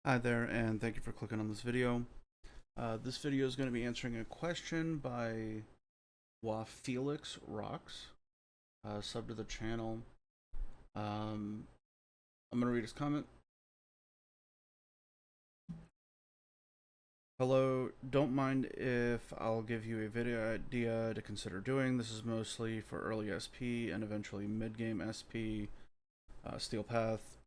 Hi there, and thank you for clicking on this video. This video is going to be answering a question by Felix Rocks, sub to the channel. I'm going to read his comment. Hello, don't mind if I'll give you a video idea to consider doing. This is mostly for early SP and eventually mid-game SP, Steel Path.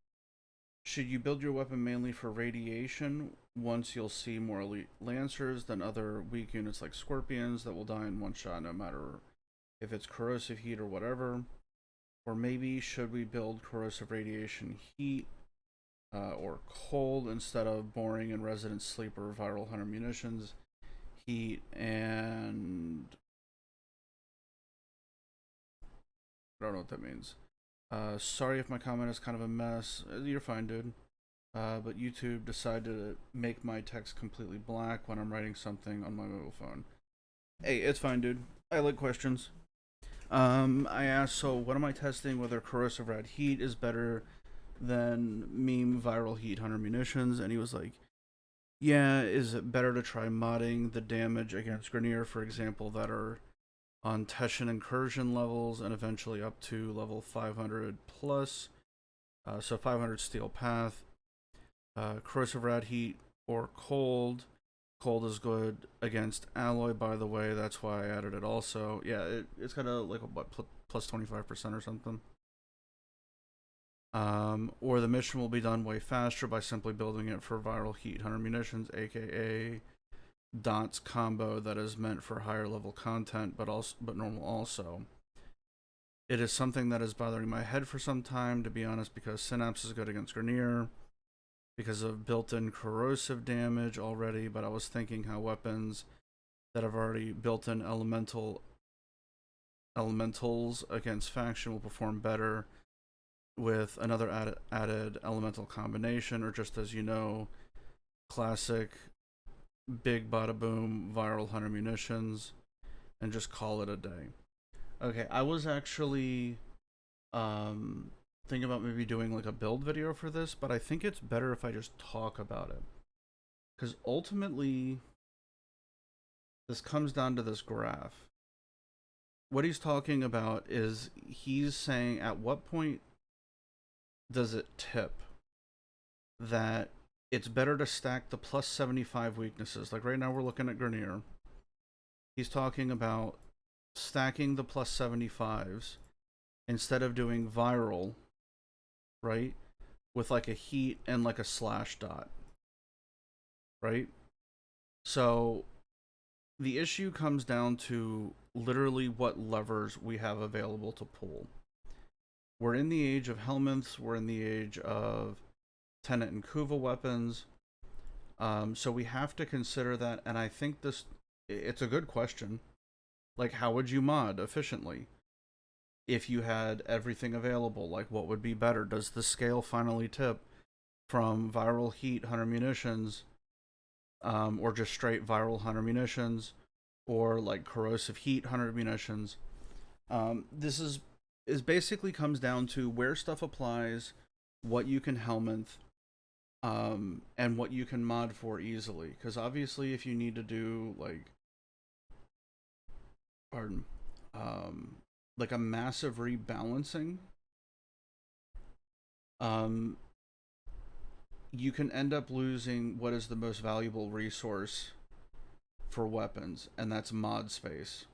Should you build your weapon mainly for radiation? Once you'll see more elite lancers than other weak units like scorpions that will die in one shot no matter if it's corrosive heat or whatever. Or maybe should we build corrosive radiation heat or cold instead of boring and resident sleeper viral hunter munitions heat? And I don't know what that means. Sorry if my comment is kind of a mess. You're fine, dude. But YouTube decided to make my text completely black when I'm writing something on my mobile phone. Hey, it's fine, dude. I like questions. I asked, so what am I testing? Whether corrosive rad heat is better than meme viral heat hunter munitions? And he was like, yeah, is it better to try modding the damage against grineer, for example, that are on Teshin incursion levels and eventually up to level 500 plus? So 500 steel path, corrosive rad heat, or cold. Cold is good against alloy, by the way. That's why I added it also. Yeah, it's got a like a what plus 25% or something. Or the mission will be done way faster by simply building it for viral heat hunter munitions, aka dots combo that is meant for higher level content, but normal also. It is something that is bothering my head for some time, to be honest, because Synapse is good against grineer because of built-in corrosive damage already, but I was thinking how weapons that have already built-in elementals against faction will perform better with another added elemental combination, or just as you know, classic big bada boom viral hunter munitions, and just call it a day. Okay, I was actually thinking about maybe doing like a build video for this, but I think it's better if I just talk about it. Because ultimately, this comes down to this graph. What he's talking about is he's saying at what point does it tip that it's better to stack the plus 75 weaknesses. Like right now we're looking at grineer. He's talking about stacking the plus 75s instead of doing viral, right? With like a heat and like a slash dot, right? So the issue comes down to literally what levers we have available to pull. We're in the age of helminths, we're in the age of Tenet and Kuva weapons. So we have to consider that, and I think it's a good question. Like, how would you mod efficiently if you had everything available? Like, what would be better? Does the scale finally tip from viral heat hunter munitions, or just straight viral hunter munitions, or like corrosive heat hunter munitions? This is basically comes down to where stuff applies, what you can helminth, and what you can mod for easily. Because obviously, if you need to do pardon, like a massive rebalancing, um, you can end up losing what is the most valuable resource for weapons, and that's mod space.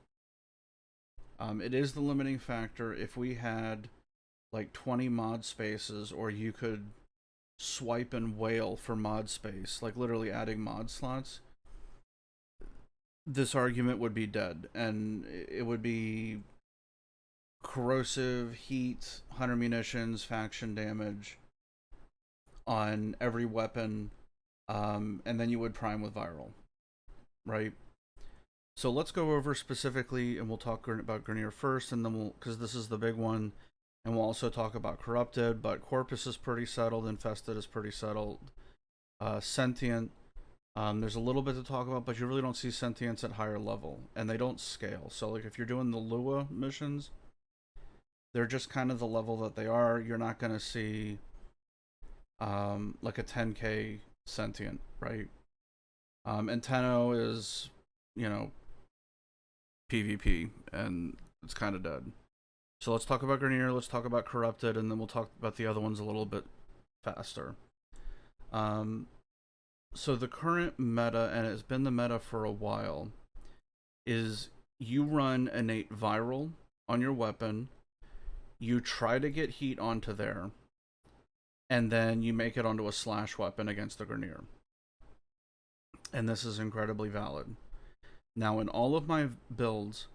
It is the limiting factor. If we had like 20 mod spaces, or you could swipe and whale for mod space, like literally adding mod slots, this argument would be dead, and it would be corrosive, heat, hunter munitions, faction damage on every weapon, and then you would prime with viral, right? So let's go over specifically, and we'll talk about grineer first, and then because this is the big one, and we'll also talk about corrupted. But Corpus is pretty settled, Infested is pretty settled, sentient. There's a little bit to talk about, but you really don't see sentients at higher level, and they don't scale. So like if you're doing the Lua missions, they're just kind of the level that they are. You're not going to see like a 10k sentient, right? And Tenno is, you know, PvP, and it's kind of dead. So let's talk about Grineer, let's talk about Corrupted, and then we'll talk about the other ones a little bit faster. Um, so the current meta, and it's been the meta for a while, is you run innate viral on your weapon, you try to get heat onto there, and then you make it onto a slash weapon against the Grineer. And this is incredibly valid. Now, in all of my builds,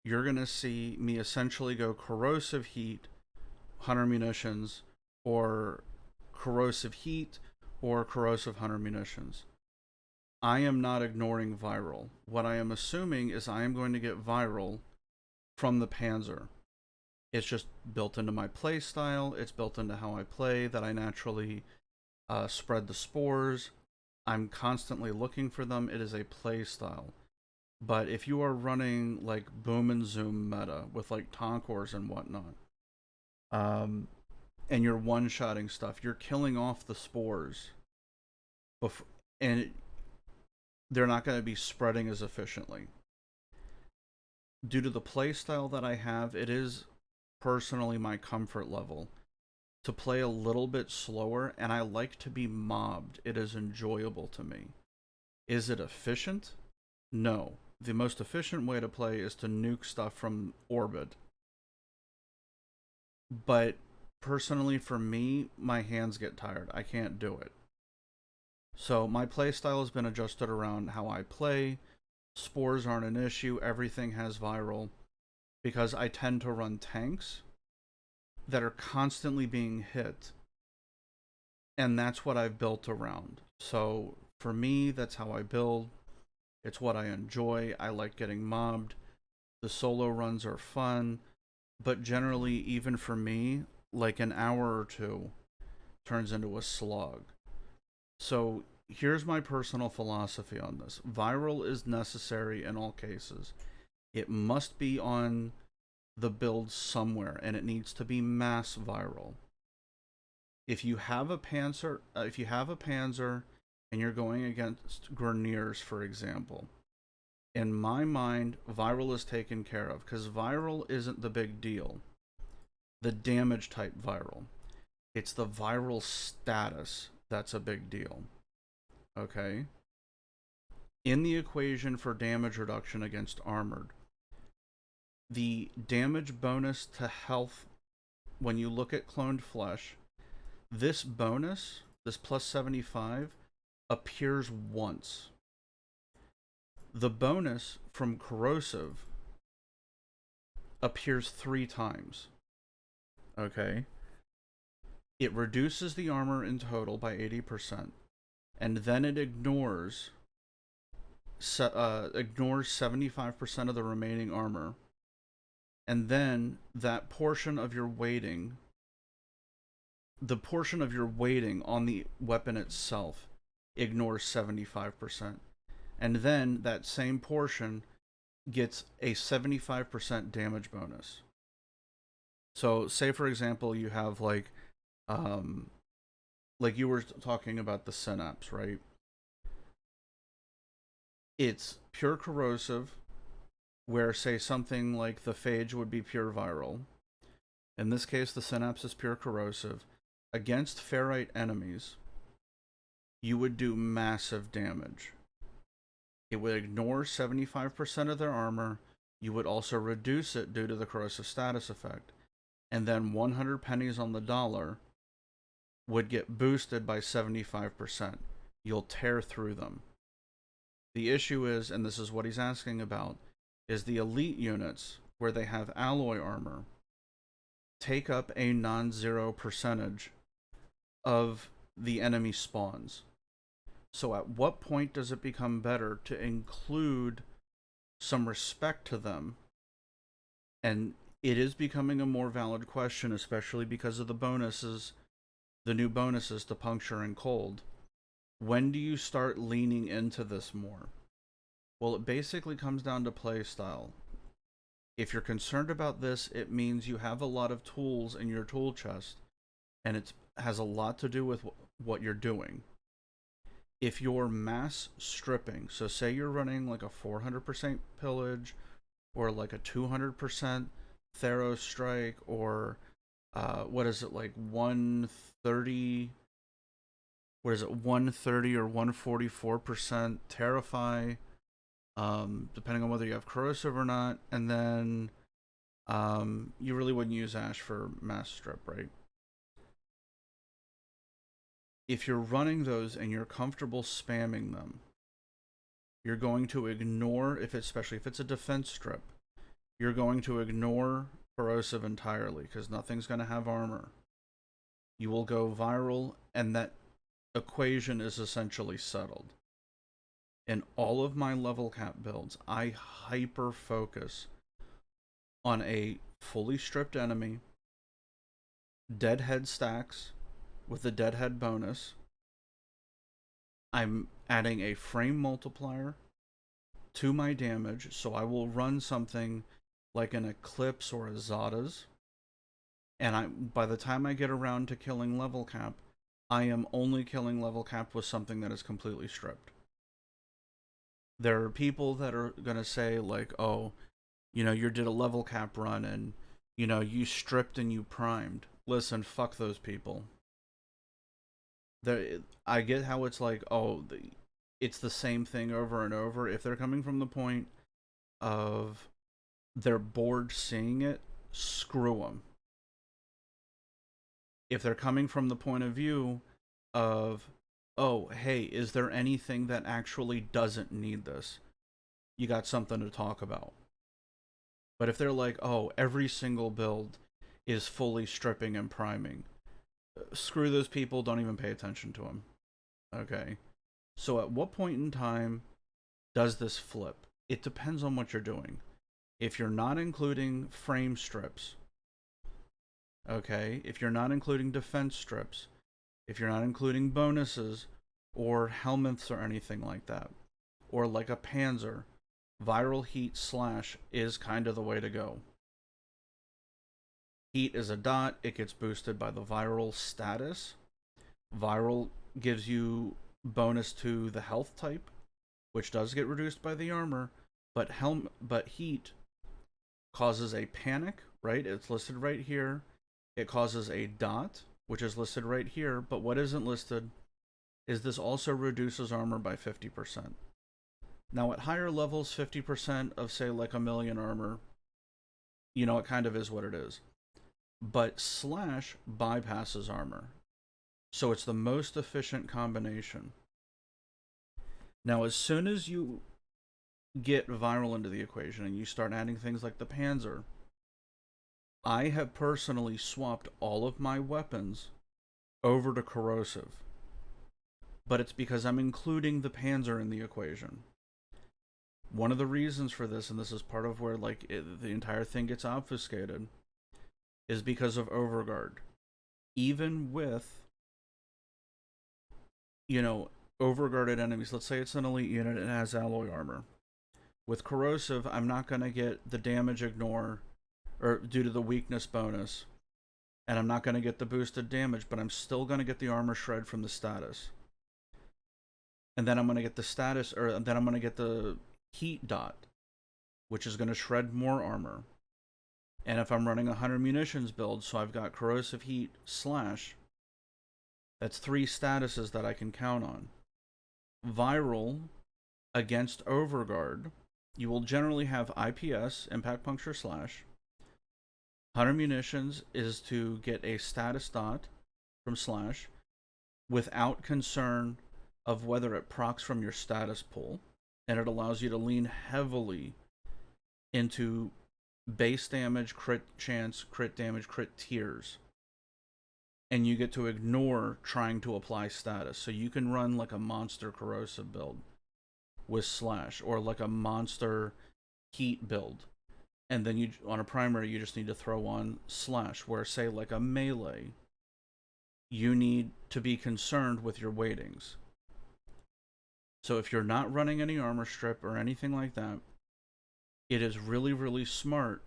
you're going to see me essentially go corrosive heat, hunter munitions, or corrosive heat, or corrosive hunter munitions. I am not ignoring viral. What I am assuming is I am going to get viral from the Panzer. It's just built into my play style. It's built into how I play, that I naturally spread the spores. I'm constantly looking for them. It is a play style. But if you are running like boom and zoom meta with like Tonkors and whatnot, and you're one-shotting stuff, you're killing off the spores, and they're not going to be spreading as efficiently. Due to the playstyle that I have, it is personally my comfort level to play a little bit slower, and I like to be mobbed. It is enjoyable to me. Is it efficient? No. The most efficient way to play is to nuke stuff from orbit. But personally, for me, my hands get tired. I can't do it. So my playstyle has been adjusted around how I play. Spores aren't an issue. Everything has viral. Because I tend to run tanks that are constantly being hit. And that's what I've built around. So for me, that's how I build. It's what I enjoy. I like getting mobbed. The solo runs are fun. But generally, even for me, like an hour or two turns into a slog. So here's my personal philosophy on this. Viral is necessary in all cases. It must be on the build somewhere, and it needs to be mass viral. If you have a Panzer, and you're going against Grineers, for example, in my mind, viral is taken care of, because viral isn't the big deal. The damage type viral. It's the viral status that's a big deal. Okay? In the equation for damage reduction against armored, the damage bonus to health, when you look at cloned flesh, this bonus, this plus 75, appears once. The bonus from corrosive appears 3 times. Okay? It reduces the armor in total by 80%, and then it ignores 75% of the remaining armor, and then that portion of your weighting, the portion of your weighting on the weapon itself, ignores 75%, and then that same portion gets a 75% damage bonus. So say for example you have like you were talking about the synapse, right? It's pure corrosive, where say something like the phage would be pure viral. In this case, the synapse is pure corrosive. Against ferrite enemies, you would do massive damage. It would ignore 75% of their armor. You would also reduce it due to the corrosive status effect. And then 100 pennies on the dollar would get boosted by 75%. You'll tear through them. The issue is, and this is what he's asking about, is the elite units, where they have alloy armor, take up a non-zero percentage of the enemy spawns. So at what point does it become better to include some respect to them? And it is becoming a more valid question, especially because of the bonuses, the new bonuses to puncture and cold. When do you start leaning into this more? Well, it basically comes down to play style. If you're concerned about this, it means you have a lot of tools in your tool chest, and it has a lot to do with what you're doing. If you're mass stripping, so say you're running like a 400% pillage, or like a 200% Theros strike, or what is it, like 130, what is it, 130 or 144% Terrify, depending on whether you have corrosive or not, and then you really wouldn't use Ash for mass strip, right? If you're running those and you're comfortable spamming them, you're going to ignore, especially if it's a defense strip, you're going to ignore corrosive entirely because nothing's going to have armor. You will go viral, and that equation is essentially settled. In all of my level cap builds, I hyper focus on a fully stripped enemy, deadhead stacks with the deadhead bonus. I'm adding a frame multiplier to my damage, so I will run something like an Eclipse or a Zada's, and by the time I get around to killing level cap, I am only killing level cap with something that is completely stripped. There are people that are going to say, like, oh, you did a level cap run and, you stripped and you primed. Listen, fuck those people. I get how it's like, oh, it's the same thing over and over. If they're coming from the point of they're bored seeing it, screw them. If they're coming from the point of view of, oh, hey, is there anything that actually doesn't need this? You got something to talk about. But if they're like, oh, every single build is fully stripping and priming, screw those people, don't even pay attention to them. Okay? So at what point in time does this flip? It depends on what you're doing. If you're not including frame strips, okay, if you're not including defense strips, if you're not including bonuses or helmets or anything like that, or like a Panzer, viral heat slash is kind of the way to go. Heat is a dot, it gets boosted by the viral status. Viral gives you bonus to the health type, which does get reduced by the armor, but heat causes a panic, right? It's listed right here. It causes a dot, which is listed right here, but what isn't listed is this also reduces armor by 50%. Now at higher levels, 50% of, say, like a million armor, it kind of is what it is. But slash bypasses armor. So it's the most efficient combination. Now, as soon as you get viral into the equation and you start adding things like the Panzer, I have personally swapped all of my weapons over to corrosive. But it's because I'm including the Panzer in the equation. One of the reasons for this, and this is part of where the entire thing gets obfuscated, is because of Overguard. Even with, overguarded enemies, let's say it's an elite unit and it has alloy armor. With corrosive, I'm not going to get the damage ignore, or due to the weakness bonus, and I'm not going to get the boosted damage, but I'm still going to get the armor shred from the status. And then I'm going to get the status, or then I'm going to get the heat dot, which is going to shred more armor. And if I'm running a 100 munitions build, so I've got corrosive heat slash, that's 3 statuses that I can count on. Viral against Overguard, you will generally have IPS, impact puncture slash. 100 munitions is to get a status dot from slash without concern of whether it procs from your status pool, and it allows you to lean heavily into base damage, crit chance, crit damage, crit tiers. And you get to ignore trying to apply status. So you can run like a monster corrosive build with slash, or like a monster heat build. And then on a primary, you just need to throw on slash, where, say, like a melee, you need to be concerned with your weightings. So if you're not running any armor strip or anything like that, it is really, really smart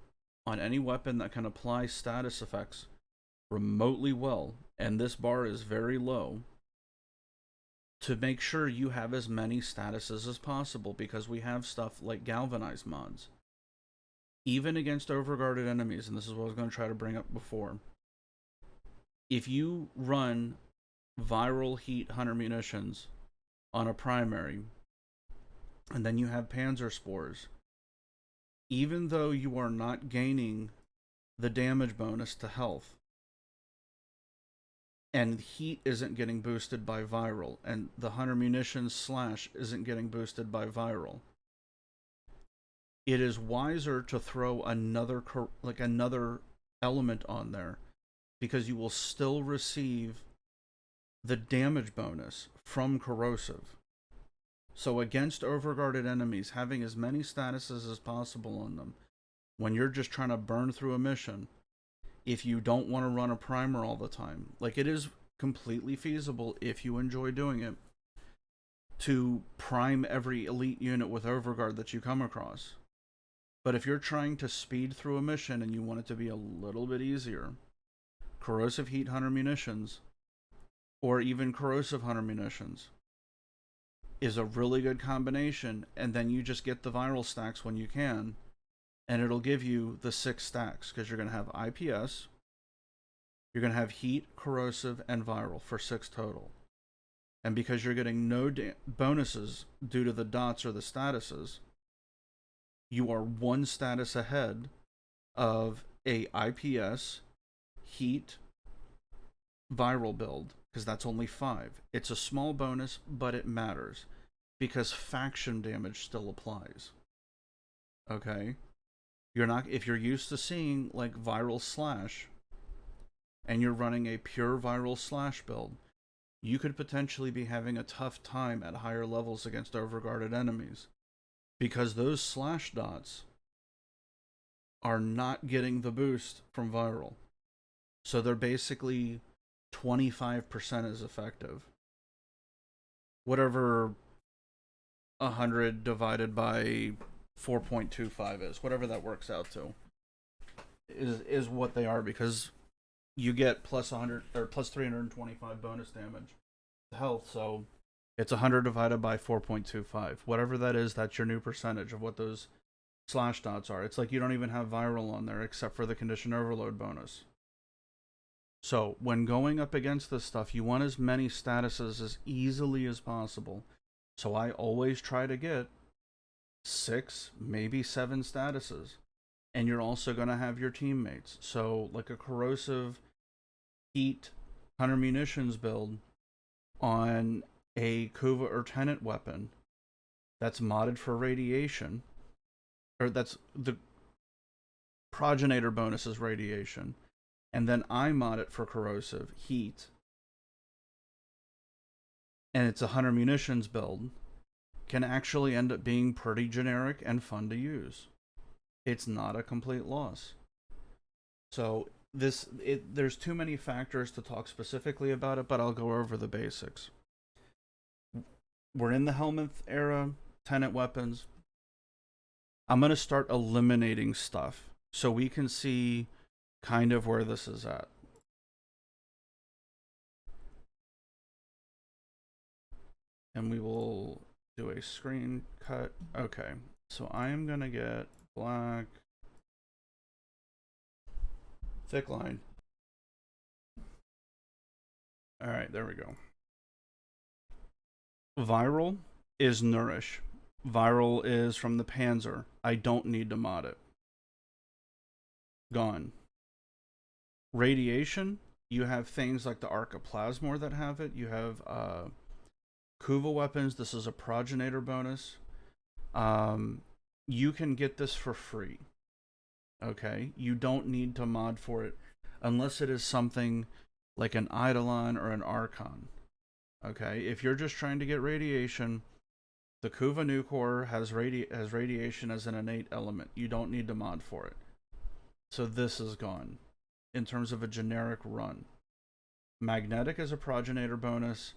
on any weapon that can apply status effects remotely well, and this bar is very low, to make sure you have as many statuses as possible, because we have stuff like galvanized mods. Even against overguarded enemies, and this is what I was going to try to bring up before, if you run viral heat hunter munitions on a primary, and then you have panzer spores, even though you are not gaining the damage bonus to health, and heat isn't getting boosted by viral, and the hunter munitions slash isn't getting boosted by viral, it is wiser to throw another element on there, because you will still receive the damage bonus from corrosive. So against overguarded enemies, having as many statuses as possible on them when you're just trying to burn through a mission, if you don't want to run a primer all the time, like, it is completely feasible, if you enjoy doing it, to prime every elite unit with overguard that you come across. But if you're trying to speed through a mission and you want it to be a little bit easier, corrosive heat hunter munitions, or even corrosive hunter munitions, is a really good combination. And then you just get the viral stacks when you can, and it'll give you the 6 stacks, because you're going to have IPS, you're going to have heat, corrosive, and viral for 6 total. And because you're getting no bonuses due to the dots or the statuses, you are 1 status ahead of a IPS, heat, viral build, because that's only 5. It's a small bonus, but it matters, because faction damage still applies. Okay? You're not, if you're used to seeing like viral slash, and you're running a pure viral slash build, you could potentially be having a tough time at higher levels against overguarded enemies, because those slash dots are not getting the boost from viral. So they're basically 25% as effective. Whatever 100 divided by 4.25 is, whatever that works out to, is what they are, because you get plus 100 or plus 325 bonus damage to health. So it's 100 divided by 4.25. Whatever that is, that's your new percentage of what those slash dots are. It's like you don't even have viral on there except for the condition overload bonus. So when going up against this stuff, you want as many statuses as easily as possible. So I always try to get 6, maybe 7 statuses. And you're also going to have your teammates. So like a corrosive heat hunter munitions build on a Kuva or Tenant weapon that's modded for radiation, or that's the progenitor bonus is radiation, and then I mod it for corrosive heat, and it's a hunter munitions build, can actually end up being pretty generic and fun to use. It's not a complete loss. So there's too many factors to talk specifically about it, but I'll go over the basics. We're in the Helminth era, Tenant weapons. I'm going to start eliminating stuff so we can see kind of where this is at. And we will do a screen cut. Okay, so I am going to get black, thick line. Alright, there we go. Viral is Nourish. Viral is from the Panzer. I don't need to mod it. Gone. Radiation, you have things like the Archiplasmor that have it. You have Kuva weapons. This is a progenitor bonus. You can get this for free. Okay? You don't need to mod for it unless it is something like an Eidolon or an Archon. Okay? If you're just trying to get radiation, the Kuva Nucor has radiation as an innate element. You don't need to mod for it. So this is gone in terms of a generic run. Magnetic is a progenitor bonus.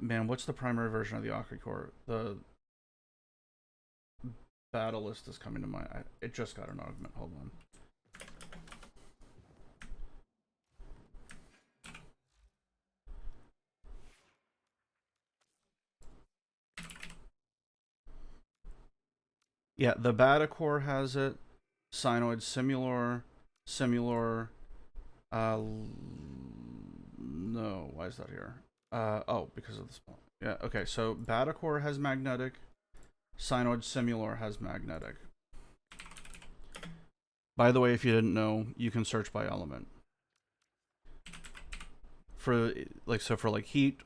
Man, what's the primary version of the Akricore? The battle list is coming to mind. It just got an augment. Hold on. Yeah, the Batacore has it. Cyanoid Simulor. Uh, no, why is that here? Oh, because of the spell. Yeah, okay, so Batacore has magnetic. Cyanoid Simulor has magnetic. By the way, if you didn't know, you can search by element. For like heat,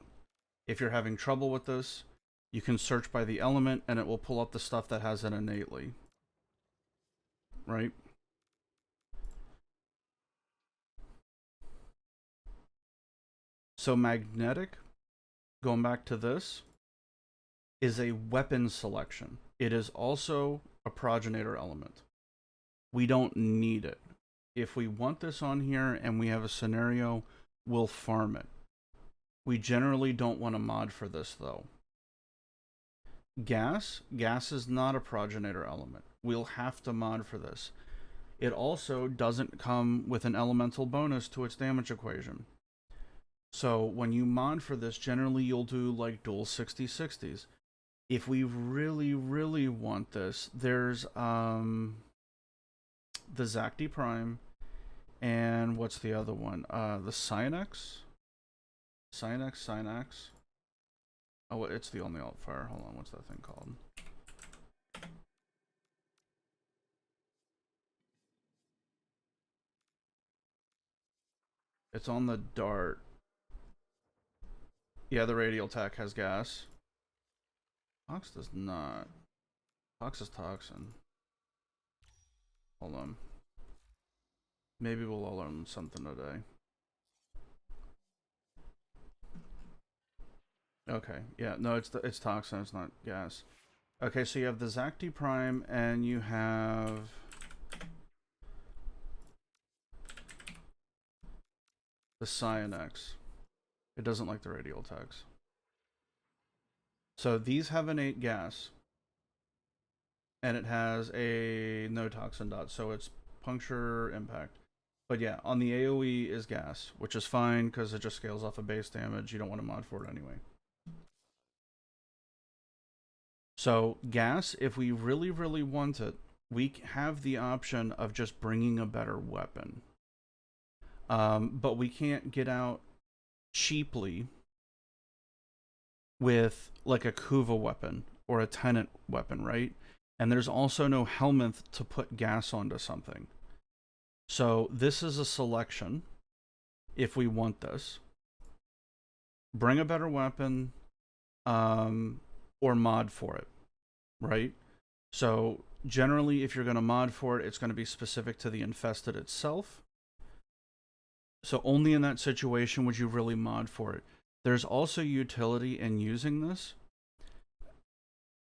if you're having trouble with this, you can search by the element and it will pull up the stuff that has it innately. Right? So magnetic, going back to this, is a weapon selection. It is also a progenitor element. We don't need it. If we want this on here and we have a scenario, we'll farm it. We generally don't want to mod for this though. Gas is not a progenitor element. We'll have to mod for this. It also doesn't come with an elemental bonus to its damage equation. So when you mod for this, generally you'll do like dual 60/60s. If we really, really want this, there's the Zacti Prime, and what's the other one? The Cyanax? Cyanax. Oh, it's the only alt fire. Hold on, what's that thing called? It's on the dart. Yeah, the radial attack has gas. Tox does not. Tox is toxin. Hold on. Maybe we'll all learn something today. Okay, yeah, no, it's toxin, it's not gas. Okay, so you have the Zacti Prime, and you have the Cyanax. It doesn't like the radial attacks. So these have innate gas, and it has a no toxin dot, so it's puncture impact. But yeah, on the AoE is gas, which is fine because it just scales off of base damage. You don't want to mod for it anyway. So gas, if we really, really want it, we have the option of just bringing a better weapon. But we can't get out cheaply with like a Kuva weapon or a Tenant weapon, right? And there's also no Helminth to put gas onto something. So this is a selection if we want this. Bring a better weapon, or mod for it, right? So generally, if you're going to mod for it, it's going to be specific to the Infested itself. So only in that situation would you really mod for it. There's also utility in using this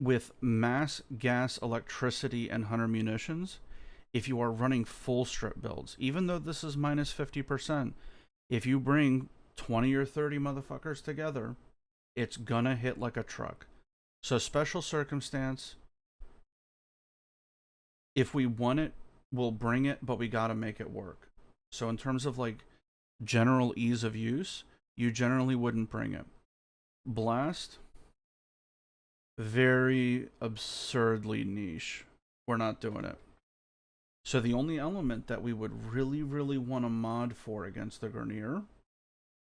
with mass, gas, electricity, and hunter munitions. If you are running full strip builds, even though this is minus 50%, if you bring 20 or 30 motherfuckers together, it's gonna hit like a truck. So special circumstance, if we want it, we'll bring it, but we gotta make it work. So in terms of like general ease of use, you generally wouldn't bring it. Blast, very absurdly niche. We're not doing it. So the only element that we would really, really want to mod for against the grineer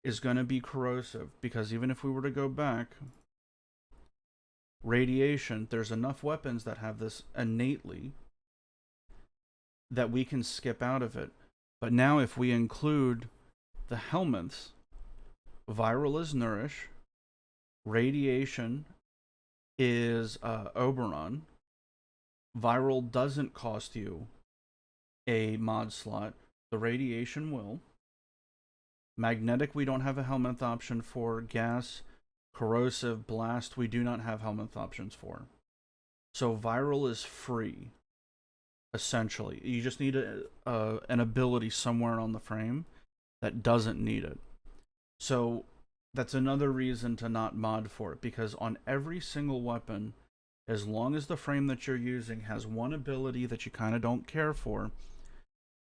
is going to be corrosive, because even if we were to go back, radiation, there's enough weapons that have this innately that we can skip out of it. But now if we include the Helminths, viral is nourish, radiation is Oberon, viral doesn't cost you a mod slot, the radiation will. Magnetic, we don't have a Helminth option for. Gas, corrosive, blast, we do not have Helminth options for. So viral is free, essentially. You just need an ability somewhere on the frame that doesn't need it. So that's another reason to not mod for it, because on every single weapon, as long as the frame that you're using has one ability that you kind of don't care for,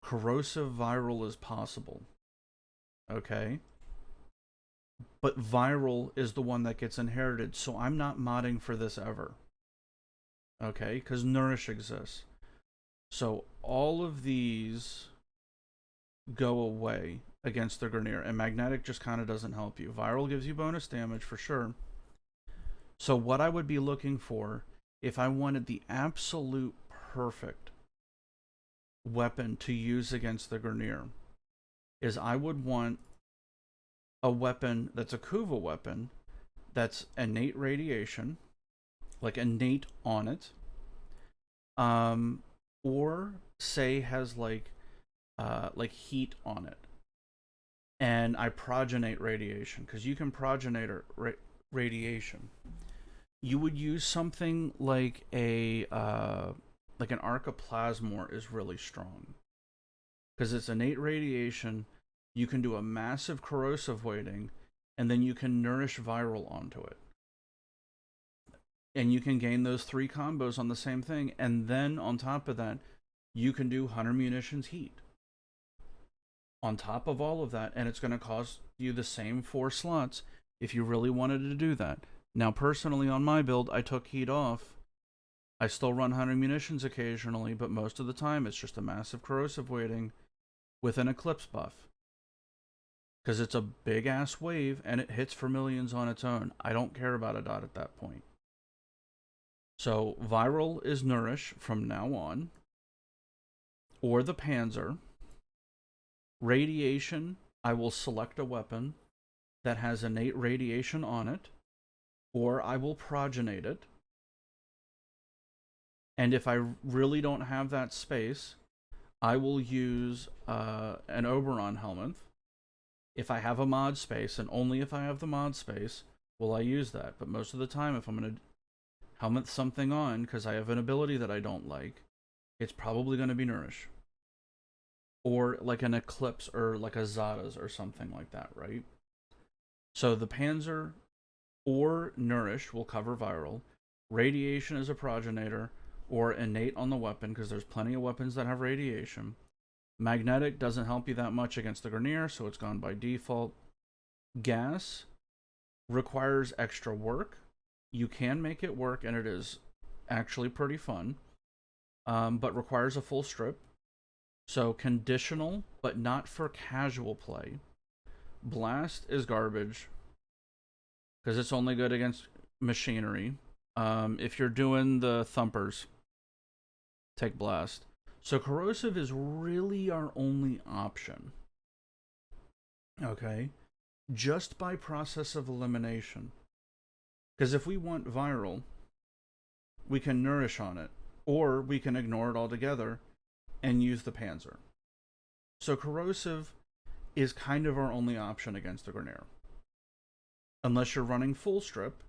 corrosive viral is possible. Okay? But viral is the one that gets inherited, so I'm not modding for this ever. Okay, because nourish exists. So all of these go away against the grineer, and magnetic just kind of doesn't help you. Viral gives you bonus damage for sure. So what I would be looking for if I wanted the absolute perfect weapon to use against the grineer is I would want a weapon that's a Kuva weapon that's innate radiation, like innate on it, or say has like heat on it, and I progenate radiation because you can progenate radiation. You would use something like an arcoplasmor is really strong because it's innate radiation. You can do a massive corrosive weighting, and then you can nourish viral onto it. And you can gain those 3 combos on the same thing. And then on top of that, you can do 100 munitions heat. On top of all of that, and it's going to cost you the same 4 slots if you really wanted to do that. Now, personally, on my build, I took heat off. I still run 100 munitions occasionally, but most of the time it's just a massive corrosive weighting with an eclipse buff. Because it's a big-ass wave, and it hits for millions on its own. I don't care about a dot at that point. So, viral is nourish from now on. Or the Panzer. Radiation, I will select a weapon that has innate radiation on it. Or I will progenate it. And if I really don't have that space, I will use an Oberon helmet. If I have a mod space, and only if I have the mod space, will I use that. But most of the time, if I'm going to helmet something on, because I have an ability that I don't like, it's probably going to be Nourish. Or like an Eclipse, or like a Zada's, or something like that, right? So the Panzer or Nourish will cover viral. Radiation is a progenitor, or innate on the weapon, because there's plenty of weapons that have radiation. Magnetic doesn't help you that much against the grineer, so it's gone by default. Gas requires extra work. You can make it work, and it is actually pretty fun, but requires a full strip. So conditional, but not for casual play. Blast is garbage, because it's only good against machinery. If you're doing the thumpers, take Blast. So corrosive is really our only option. Okay? Just by process of elimination. Because if we want viral, we can nourish on it. Or we can ignore it altogether and use the Panzer. So corrosive is kind of our only option against the grineer. Unless you're running full strip,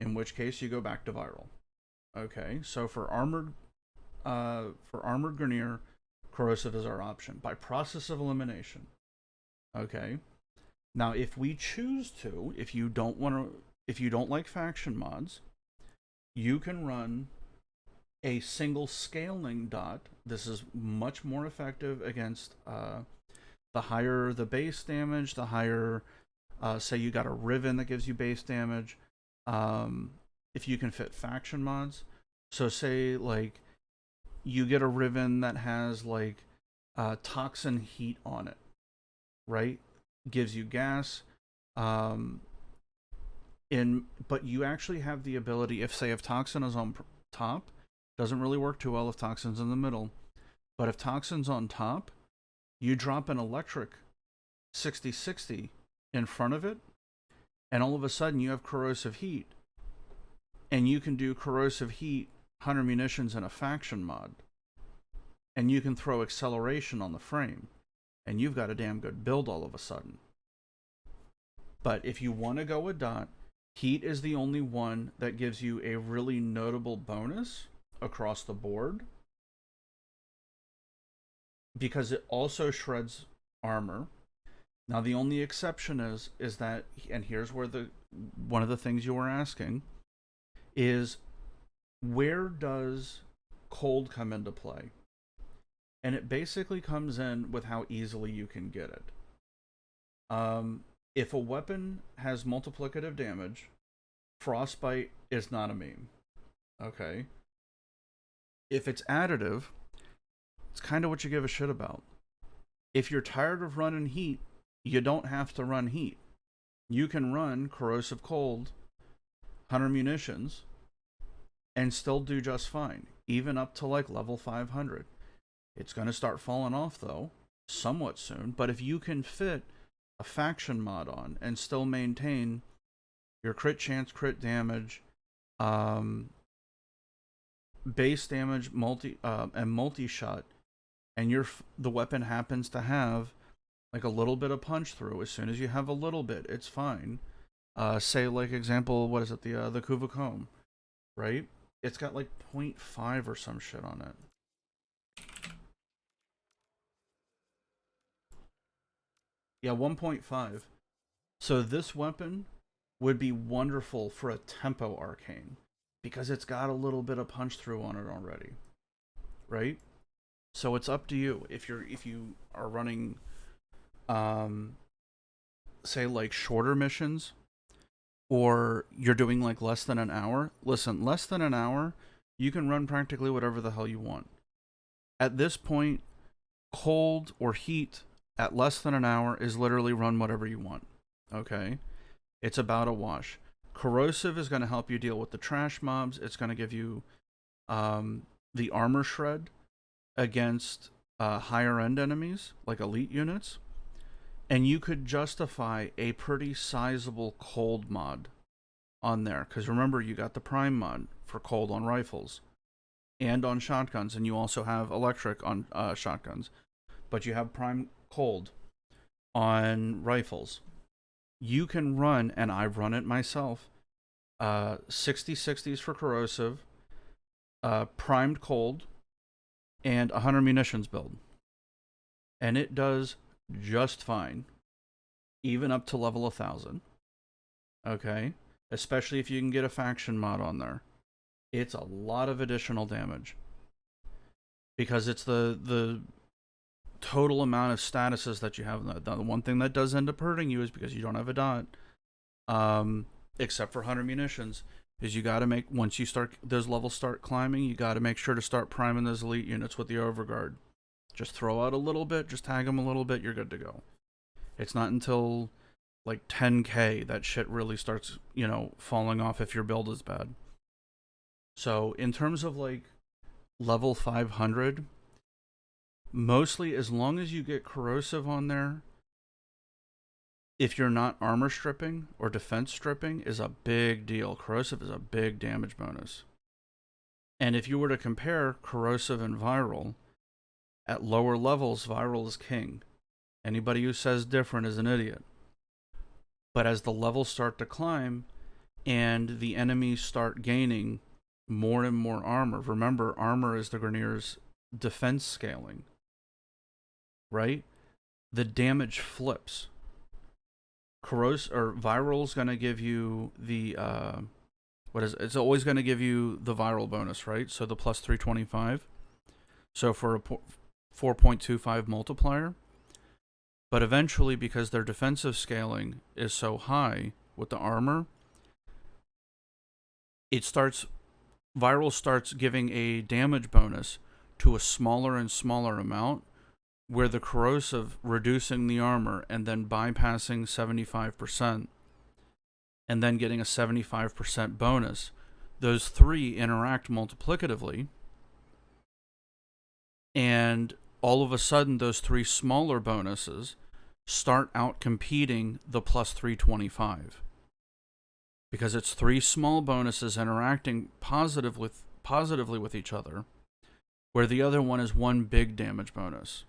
in which case you go back to viral. Okay, so for armored grineer, corrosive is our option by process of elimination. Okay, now if we choose to, if you don't like faction mods, you can run a single scaling dot. This is much more effective against the higher the base damage, the higher, say you got a Riven that gives you base damage. If you can fit faction mods, so say like you get a Riven that has like toxin heat on it, right? Gives you gas. But you actually have the ability, if toxin is on top, doesn't really work too well if toxin's in the middle. But if toxin's on top, you drop an electric 60/60 in front of it, and all of a sudden you have corrosive heat. And you can do corrosive heat 100 munitions in a faction mod. And you can throw acceleration on the frame. And you've got a damn good build all of a sudden. But if you want to go with dot, heat is the only one that gives you a really notable bonus across the board. Because it also shreds armor. Now the only exception is that, and here's where one of the things you were asking, is where does cold come into play? And it basically comes in with how easily you can get it. If a weapon has multiplicative damage, frostbite is not a meme. Okay? If it's additive, it's kind of what you give a shit about. If you're tired of running heat, you don't have to run heat. You can run corrosive cold, 100 munitions, and still do just fine, even up to like level 500. It's going to start falling off though, somewhat soon, but if you can fit a faction mod on and still maintain your crit chance, crit damage, base damage, and multi-shot, and the weapon happens to have like a little bit of punch through. As soon as you have a little bit, it's fine. Say like example, what is it? The Kuva Comb, right? It's got like 0.5 or some shit on it. Yeah, 1.5. So this weapon would be wonderful for a tempo arcane because it's got a little bit of punch through on it already, right? So it's up to you. If you are running say like shorter missions, or you're doing like less than an hour. Listen, less than an hour, you can run practically whatever the hell you want. At this point, cold or heat at less than an hour is literally run whatever you want. Okay? It's about a wash. Corrosive is going to help you deal with the trash mobs. It's going to give you the armor shred against higher end enemies, like elite units. And you could justify a pretty sizable cold mod on there. Because remember, you got the prime mod for cold on rifles and on shotguns. And you also have electric on shotguns. But you have prime cold on rifles. You can run, and I run it myself, 60/60s for corrosive, primed cold, and 100 munitions build. And it does just fine, even up to level 1000. Okay, especially if you can get a faction mod on there. It's a lot of additional damage because it's the total amount of statuses that you have. The one thing that does end up hurting you is because you don't have a dot, except for 100 munitions, is you got to make, once you start those levels start climbing, you got to make sure to start priming those elite units with the overguard. Just throw out a little bit, just tag them a little bit, you're good to go. It's not until like 10k that shit really starts, falling off if your build is bad. So in terms of like level 500, mostly as long as you get corrosive on there, if you're not armor stripping or defense stripping, is a big deal. Corrosive is a big damage bonus. And if you were to compare corrosive and viral, at lower levels, viral is king. Anybody who says different is an idiot. But as the levels start to climb and the enemies start gaining more and more armor, remember, armor is the grineer's defense scaling, right? The damage flips. Viral is going to give you the it's always going to give you the viral bonus, right? So the plus 325. So for a 4.25 multiplier. But eventually, because their defensive scaling is so high with the armor, viral starts giving a damage bonus to a smaller and smaller amount, where the corrosive reducing the armor and then bypassing 75% and then getting a 75% bonus. Those three interact multiplicatively, and all of a sudden those three smaller bonuses start out competing the plus 325. Because it's three small bonuses interacting positively with each other, where the other one is one big damage bonus.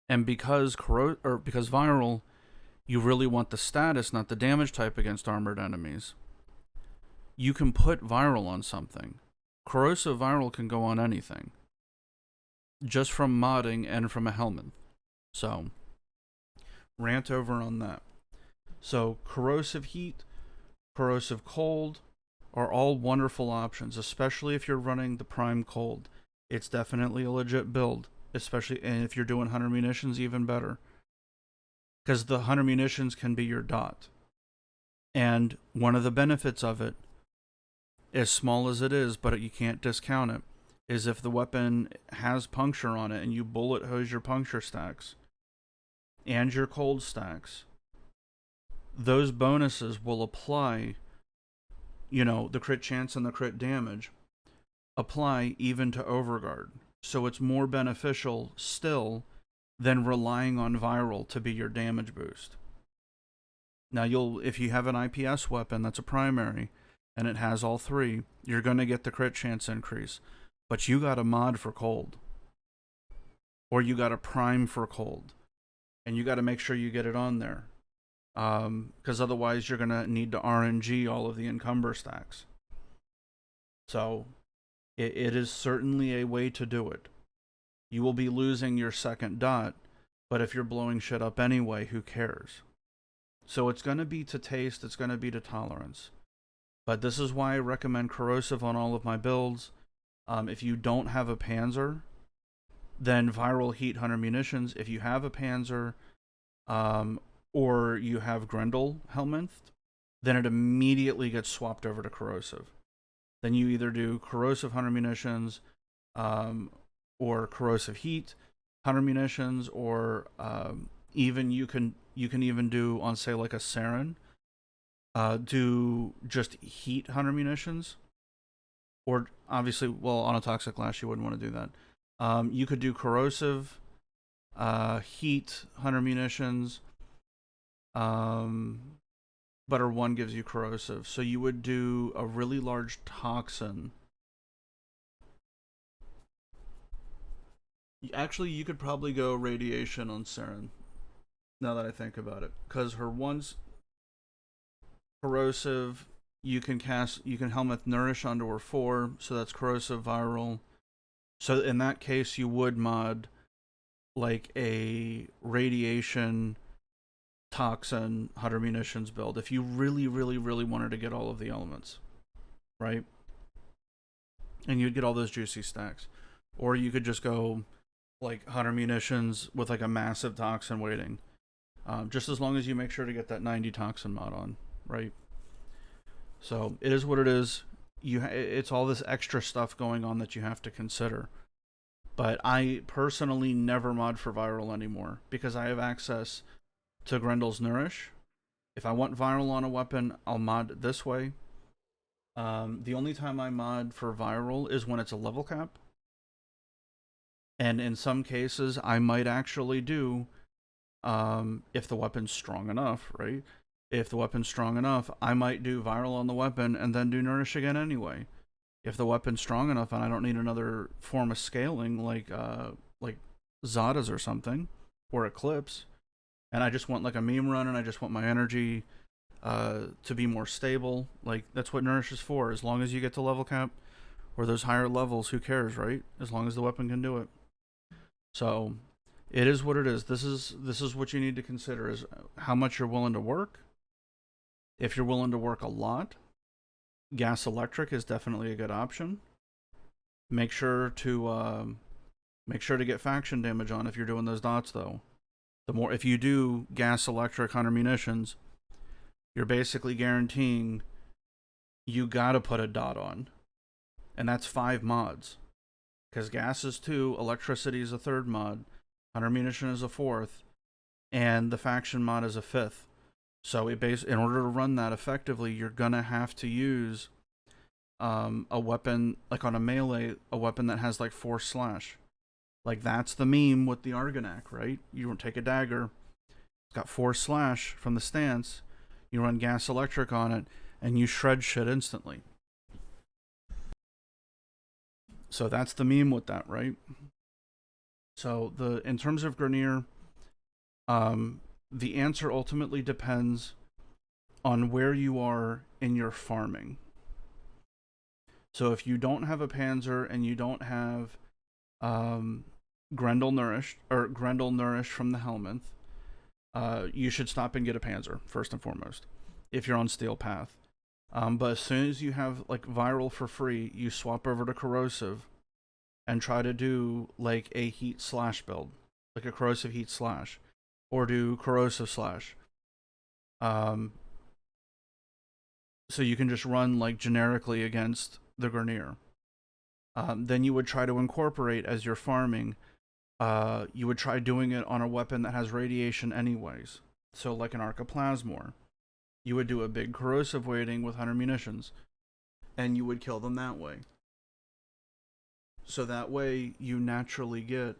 And because viral, you really want the status, not the damage type against armored enemies, you can put viral on something. Corrosive viral can go on anything, just from modding and from a helmet. So, rant over on that. So, corrosive heat, corrosive cold are all wonderful options, especially if you're running the prime cold. It's definitely a legit build, especially, and if you're doing 100 munitions, even better. Because the 100 munitions can be your dot. And one of the benefits of it, as small as it is, but you can't discount it, is if the weapon has puncture on it and you bullet hose your puncture stacks and your cold stacks, those bonuses will apply, the crit chance and the crit damage apply even to Overguard. So it's more beneficial still than relying on viral to be your damage boost. Now if you have an IPS weapon that's a primary and it has all three, you're going to get the crit chance increase. But you got a mod for cold. Or you got a prime for cold. And you got to make sure you get it on there. Because otherwise you're going to need to RNG all of the encumber stacks. So it is certainly a way to do it. You will be losing your second dot, but if you're blowing shit up anyway, who cares? So it's going to be to taste, it's going to be to tolerance. But this is why I recommend corrosive on all of my builds. If you don't have a Panzer, then viral heat 100 munitions. If you have a Panzer, or you have Grendel helmet, then it immediately gets swapped over to corrosive. Then you either do corrosive 100 munitions, or corrosive heat 100 munitions, or even you can even do on, say, like a Saren, do just heat 100 munitions. Or obviously, well, on a toxic lash you wouldn't want to do that. You could do corrosive, heat 100 munitions, butter 1 gives you corrosive. So you would do a really large toxin. Actually, you could probably go radiation on Saren, now that I think about it. Because her one's corrosive, you can helmet nourish onto her 4, so that's corrosive viral. So in that case, you would mod like a radiation toxin 100 munitions build if you really, really, really wanted to get all of the elements, right? And you'd get all those juicy stacks. Or you could just go like 100 munitions with like a massive toxin waiting. Just as long as you make sure to get that 90 toxin mod on, right? So it is what it is. It's all this extra stuff going on that you have to consider. But I personally never mod for viral anymore because I have access to Grendel's Nourish. If I want viral on a weapon, I'll mod this way. The only time I mod for viral is when it's a level cap. And in some cases, I might actually do, if the weapon's strong enough, right? If the weapon's strong enough, I might do viral on the weapon and then do Nourish again anyway. If the weapon's strong enough and I don't need another form of scaling like Zada's or something, or Eclipse, and I just want like a meme run and I just want my energy to be more stable, like that's what Nourish is for. As long as you get to level cap or those higher levels, who cares, right? As long as the weapon can do it. So it is what it is. This is what you need to consider, is how much you're willing to work. If you're willing to work a lot, gas electric is definitely a good option. Make sure to get faction damage on if you're doing those dots though. If you do gas electric 100 munitions, you're basically guaranteeing you gotta put a dot on. And that's 5 mods. Because gas is 2, electricity is a 3rd mod, 100 munition is a 4th, and the faction mod is a 5th. So in order to run that effectively, you're gonna have to use a weapon, like on a melee, a weapon that has like 4 slash. Like that's the meme with the Argonac, right? You take a dagger, it's got 4 slash from the stance, you run gas electric on it, and you shred shit instantly. So that's the meme with that, right? So in terms of grineer, the answer ultimately depends on where you are in your farming. So if you don't have a Panzer and you don't have Grendel Nourished from the helmet, you should stop and get a Panzer first and foremost if you're on Steel Path. But as soon as you have like viral for free, you swap over to corrosive and try to do like a heat slash build, like a corrosive heat slash, or do corrosive slash. So you can just run like generically against the grineer. Then you would try to incorporate as you're farming. You would try doing it on a weapon that has radiation anyways. So like an Arcoplasmor. You would do a big corrosive weighting with 100 munitions. And you would kill them that way. So that way you naturally get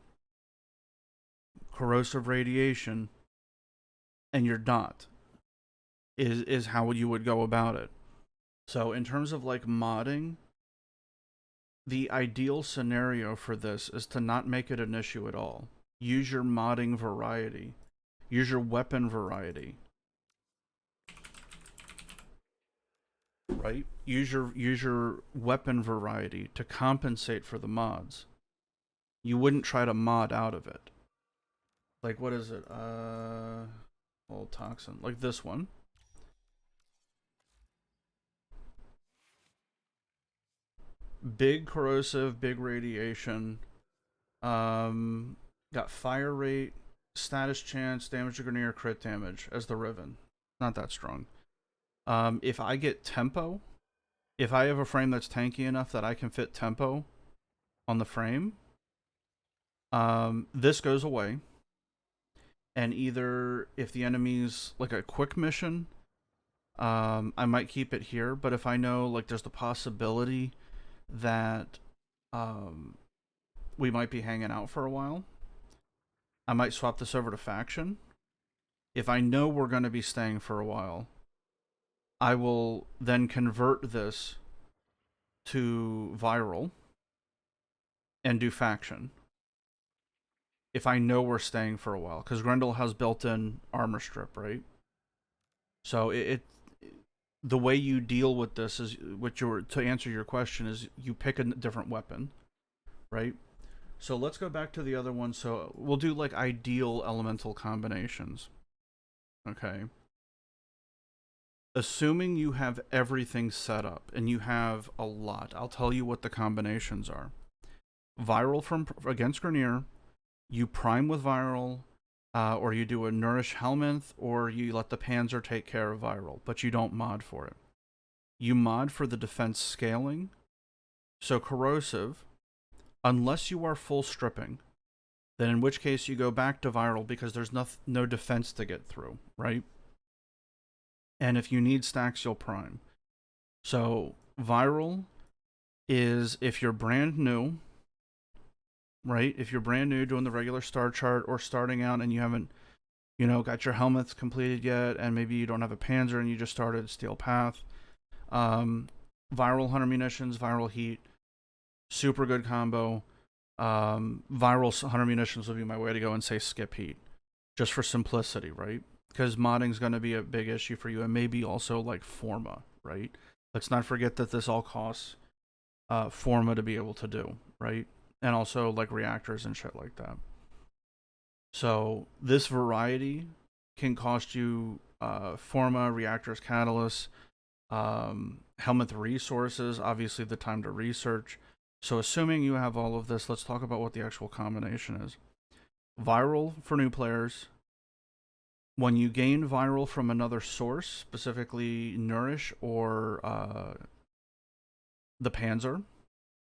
corrosive radiation and your dot is how you would go about it. So in terms of like modding, the ideal scenario for this is to not make it an issue at all. Use your modding variety. Use your weapon variety. Right? Use your weapon variety to compensate for the mods. You wouldn't try to mod out of it. Like what is it? Old toxin. Like this one. Big corrosive, big radiation. Got fire rate, status chance, damage to grineer, crit damage as the Riven. Not that strong. If I get tempo, if I have a frame that's tanky enough that I can fit tempo on the frame, this goes away. And either if the enemy's like a quick mission, I might keep it here. But if I know like there's the possibility that we might be hanging out for a while, I might swap this over to faction. If I know we're going to be staying for a while, I will then convert this to viral and do faction. If I know we're staying for a while, because Grendel has built-in armor strip, right? So the way you deal with this is, to answer your question, is you pick a different weapon, right? So let's go back to the other one. So we'll do like ideal elemental combinations. Okay. Assuming you have everything set up, and you have a lot, I'll tell you what the combinations are. Viral from against Grineer, you prime with viral, or you do a nourish Helminth, or you let the Panzer take care of viral, but you don't mod for it. You mod for the defense scaling. So corrosive, unless you are full stripping, then in which case you go back to viral because there's no defense to get through, right? And if you need stacks, you'll prime. So viral is if you're brand new, right? If you're brand new doing the regular star chart or starting out and you haven't, got your helmets completed yet, and maybe you don't have a Panzer and you just started Steel Path, viral 100 munitions, viral heat, super good combo. Viral 100 munitions will be my way to go and say skip heat, just for simplicity, right? Because modding's going to be a big issue for you, and maybe also like Forma, right? Let's not forget that this all costs Forma to be able to do, right? And also like reactors and shit like that. So this variety can cost you Forma, reactors, catalysts, Helminth resources, obviously the time to research. So assuming you have all of this, let's talk about what the actual combination is. Viral for new players. When you gain viral from another source, specifically Nourish or the Panzer,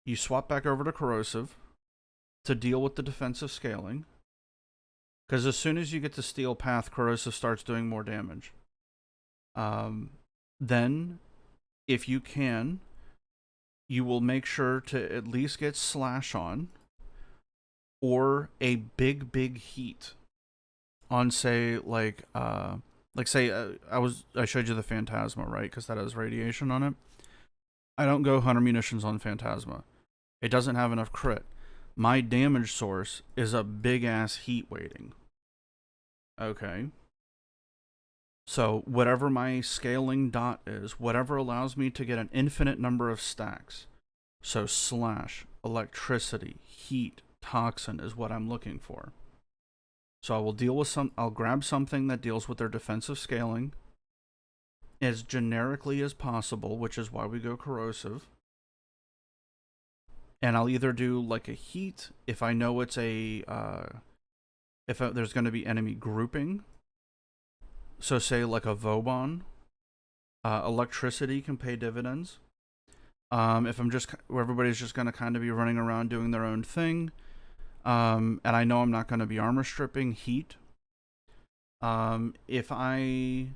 you swap back over to Corrosive to deal with the defensive scaling. Because as soon as you get to Steel Path, Corrosive starts doing more damage. Then, if you can, you will make sure to at least get Slash on, or a big heat on, say, I showed you the Phantasma, right? Because that has radiation on it. I don't go 100 munitions on Phantasma. It doesn't have enough crit. My damage source is a big-ass heat weighting. Okay. So, whatever my scaling dot is, whatever allows me to get an infinite number of stacks. So, slash, electricity, heat, toxin is what I'm looking for. So I will deal with I'll grab something that deals with their defensive scaling as generically as possible, which is why we go corrosive. And I'll either do like a heat if I know it's there's going to be enemy grouping. So say like a Vauban. Electricity can pay dividends. If I'm just where everybody's just going to kind of be running around doing their own thing, and I know I'm not going to be armor stripping heat. If I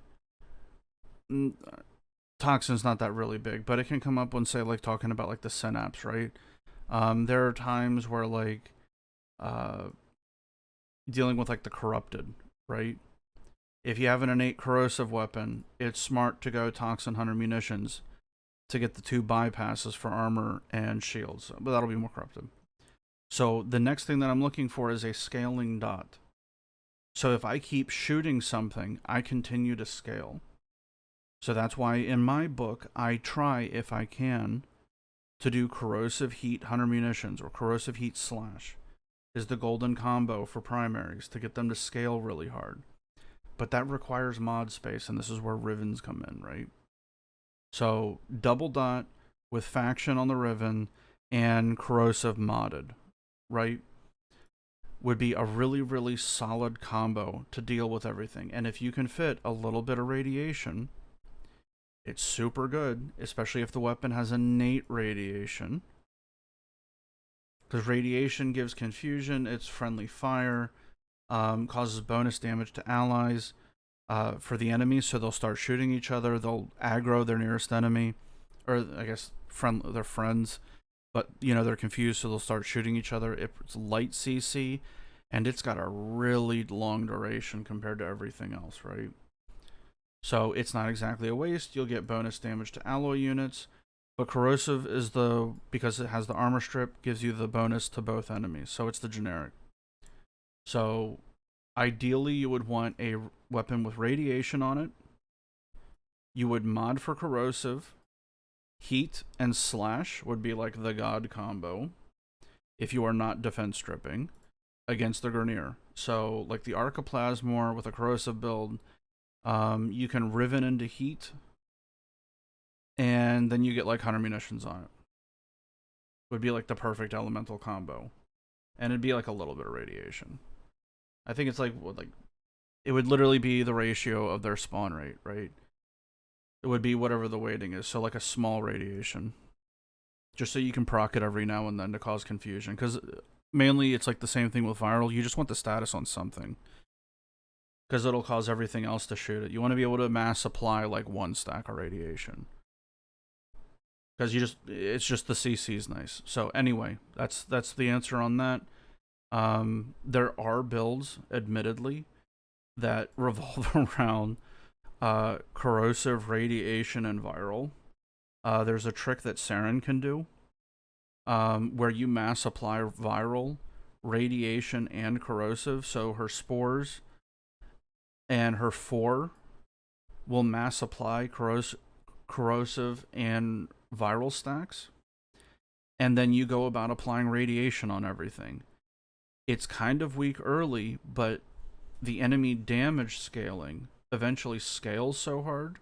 toxin's not that really big, but it can come up when, say, like talking about like the synapse, right? There are times where like uh, dealing with like the corrupted, right? If you have an innate corrosive weapon, it's smart to go toxin hunter munitions to get the 2 bypasses for armor and shields, but that'll be more corrupted. So the next thing that I'm looking for is a scaling dot. So if I keep shooting something, I continue to scale. So that's why in my book, I try, if I can, to do corrosive heat hunter munitions or corrosive heat slash is the golden combo for primaries to get them to scale really hard. But that requires mod space, and this is where Rivens come in, right? So double dot with faction on the Riven and corrosive modded, right? Would be a really, really solid combo to deal with everything. And if you can fit a little bit of radiation, it's super good, especially if the weapon has innate radiation. Because radiation gives confusion, it's friendly fire, causes bonus damage to allies for the enemies, so they'll start shooting each other, they'll aggro their nearest enemy, or I guess their friends, but they're confused, so they'll start shooting each other. It's light CC, and it's got a really long duration compared to everything else, right? So it's not exactly a waste. You'll get bonus damage to alloy units, but corrosive is because it has the armor strip, gives you the bonus to both enemies, so it's the generic. So ideally you would want a weapon with radiation on it. You would mod for corrosive. Heat and slash would be like the god combo if you are not defense stripping against the grineer. So like the Archiplasmor with a corrosive build, you can riven into heat, and then you get like hunter munitions on it. Would be like the perfect elemental combo, and it'd be like a little bit of radiation. I think it's like it would literally be the ratio of their spawn rate, right? It would be whatever the weighting is, so like a small radiation, just so you can proc it every now and then to cause confusion. Because mainly it's like the same thing with viral. You just want the status on something, because it'll cause everything else to shoot it. You want to be able to mass apply like 1 stack of radiation, because it's just the CC is nice. So anyway, that's the answer on that. There are builds, admittedly, that revolve around corrosive, radiation, and viral. There's a trick that Saren can do, where you mass apply viral, radiation, and corrosive. So her spores and her 4 will mass apply corrosive and viral stacks, and then you go about applying radiation on everything. It's kind of weak early, but the enemy damage scaling eventually scales so hard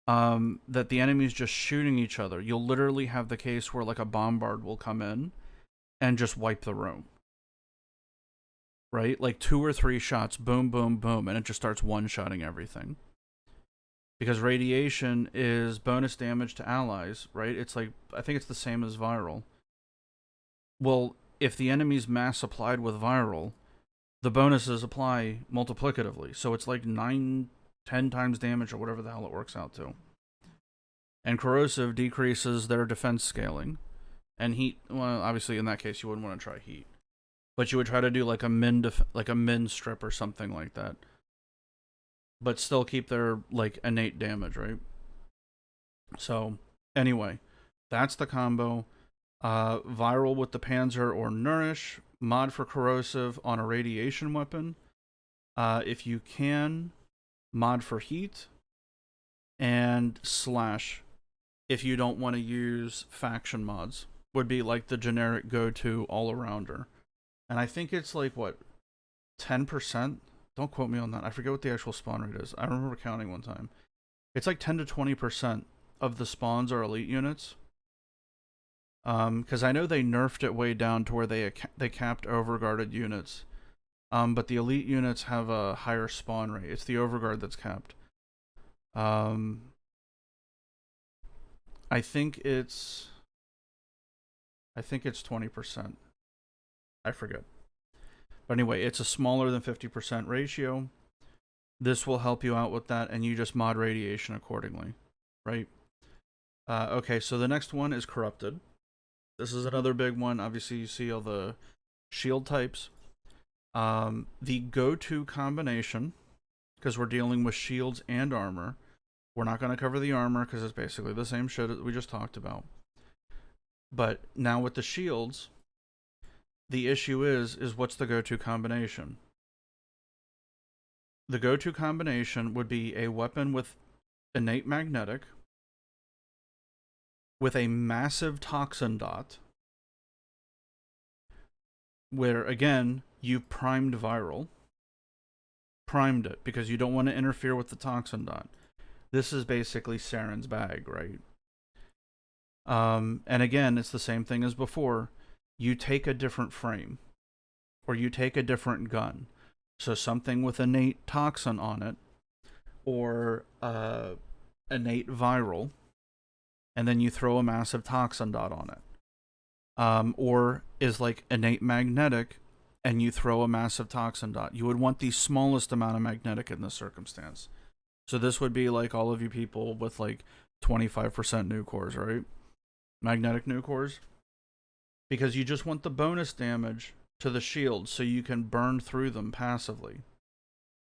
that the enemy's just shooting each other. You'll literally have the case where like a bombard will come in and just wipe the room. Right? Like 2 or 3 shots, boom, boom, boom, and it just starts one-shotting everything. Because radiation is bonus damage to allies, right? It's like, I think it's the same as viral. Well, if the enemy's mass applied with viral, the bonuses apply multiplicatively. So it's like 9, 10 times damage or whatever the hell it works out to. And corrosive decreases their defense scaling. And heat, well, obviously in that case you wouldn't want to try heat. But you would try to do like a min strip or something like that. But still keep their like innate damage, right? So anyway, that's the combo. Viral with the Panzer or Nourish. Mod for corrosive on a radiation weapon. If you can, mod for heat. And slash if you don't want to use faction mods. Would be like the generic go-to all-arounder. And I think it's like, what, 10%? Don't quote me on that. I forget what the actual spawn rate is. I remember counting one time. It's like 10 to 20% of the spawns are elite units. Because I know they nerfed it way down to where they capped overguarded units. But the elite units have a higher spawn rate. It's the overguard that's capped. I think it's 20%. I forget. But anyway, it's a smaller than 50% ratio. This will help you out with that, and you just mod radiation accordingly, right? Okay, so the next one is corrupted. This is another big one. Obviously, you see all the shield types. The go-to combination, because we're dealing with shields and armor. We're not going to cover the armor because it's basically the same shit that we just talked about. But now with the shields, the issue is what's the go-to combination? The go-to combination would be a weapon with innate magnetic, with a massive toxin dot, where again, you've primed viral. Primed it because you don't want to interfere with the toxin dot. This is basically Saren's bag, right? And again, it's the same thing as before. You take a different frame, or you take a different gun. So something with innate toxin on it, or innate viral, and then you throw a massive toxin dot on it. Or is like innate magnetic, and you throw a massive toxin dot. You would want the smallest amount of magnetic in this circumstance. So this would be like all of you people with like 25% new cores, right? Magnetic new cores. Because you just want the bonus damage to the shield so you can burn through them passively.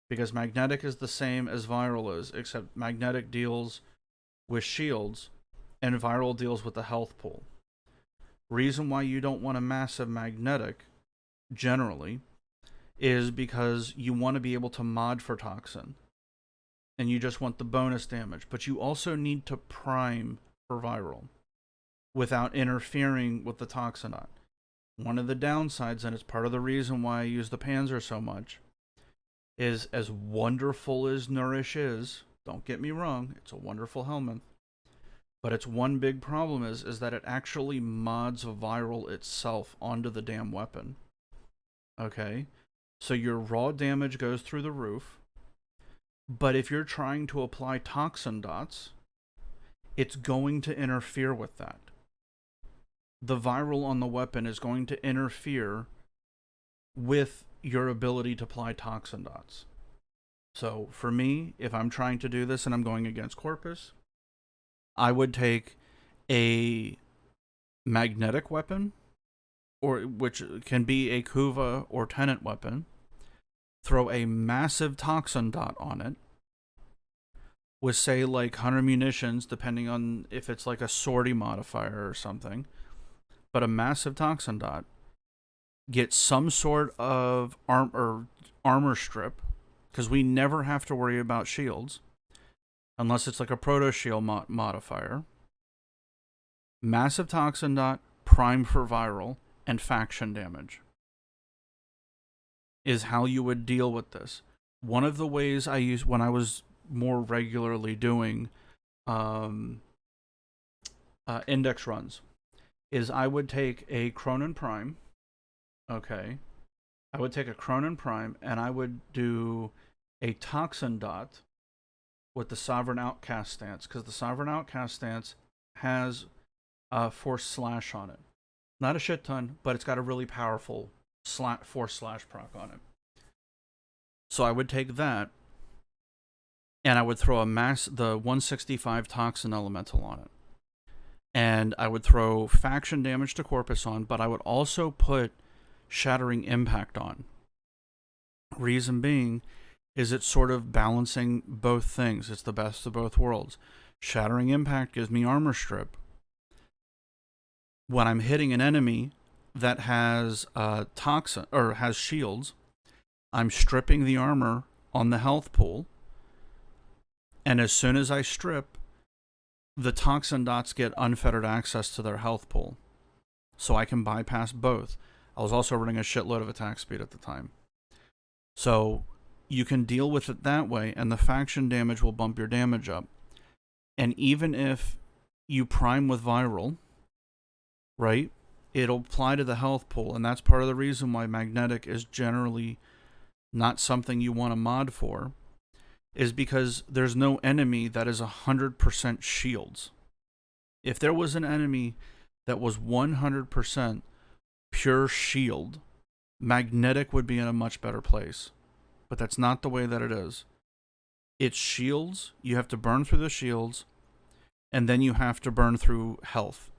Because magnetic is the same as viral is, except magnetic deals with shields and viral deals with the health pool. Reason why you don't want a massive magnetic, generally, is because you want to be able to mod for toxin. And you just want the bonus damage. But you also need to prime for viral without interfering with the toxin dot. One of the downsides, and it's part of the reason why I use the Panzer so much, is as wonderful as Nourish is, don't get me wrong, it's a wonderful helmet, but its one big problem is that it actually mods viral itself onto the damn weapon. Okay? So your raw damage goes through the roof, but if you're trying to apply toxin dots, it's going to interfere with that. The viral on the weapon is going to interfere with your ability to apply toxin dots. So for me, if I'm trying to do this and I'm going against Corpus, I would take a magnetic weapon, or which can be a Kuva or Tenant weapon, throw a massive toxin dot on it, with say like 100 munitions, depending on if it's like a sortie modifier or something, but a massive toxin dot, get some sort of armor strip, because we never have to worry about shields, unless it's like a proto shield modifier. Massive toxin dot, prime for viral, and faction damage is how you would deal with this. One of the ways I used when I was more regularly doing index runs is I would take a Cronin Prime. Okay. I would take a Cronin Prime and I would do a Toxin Dot with the Sovereign Outcast stance, because the Sovereign Outcast stance has Force Slash on it. Not a shit ton, but it's got a really powerful Force Slash proc on it. So I would take that and I would throw the 165 Toxin Elemental on it. And I would throw faction damage to Corpus on, but I would also put Shattering Impact on. Reason being is it's sort of balancing both things. It's the best of both worlds. Shattering Impact gives me armor strip. When I'm hitting an enemy that has toxin or has shields, I'm stripping the armor on the health pool. And as soon as I strip, the toxin dots get unfettered access to their health pool. So I can bypass both. I was also running a shitload of attack speed at the time. So you can deal with it that way, and the faction damage will bump your damage up. And even if you prime with viral, right, it'll apply to the health pool, and that's part of the reason why magnetic is generally not something you want to mod for, is because there's no enemy that is 100% shields. If there was an enemy that was 100% pure shield, magnetic would be in a much better place. But that's not the way that it is. It's shields, you have to burn through the shields, and then you have to burn through health.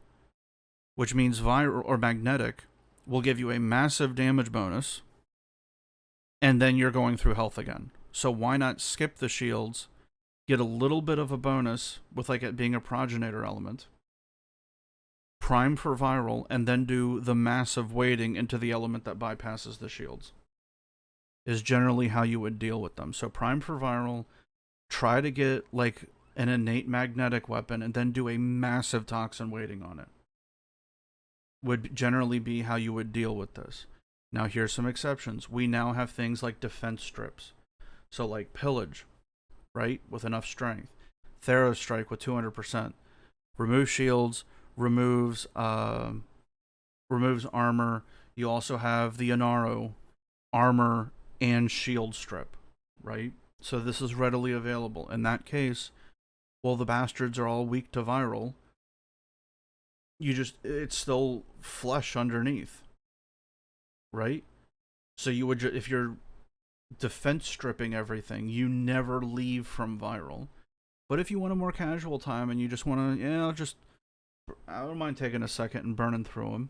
Which means viral or magnetic will give you a massive damage bonus, and then you're going through health again. So why not skip the shields, get a little bit of a bonus with like it being a progenitor element, prime for viral, and then do the massive weighting into the element that bypasses the shields. Is generally how you would deal with them. So prime for viral, try to get like an innate magnetic weapon, and then do a massive toxin weighting on it. Would generally be how you would deal with this. Now here's some exceptions. We now have things like defense strips. So like pillage, right, with enough strength. Theros strike with 200%. Remove shields, removes armor. You also have the Inaro armor and shield strip, right? So this is readily available. In that case, well, the bastards are all weak to viral. It's still flesh underneath, right? So you would, if you're defense stripping everything, you never leave from viral. But if you want a more casual time and you just want to, I don't mind taking a second and burning through them.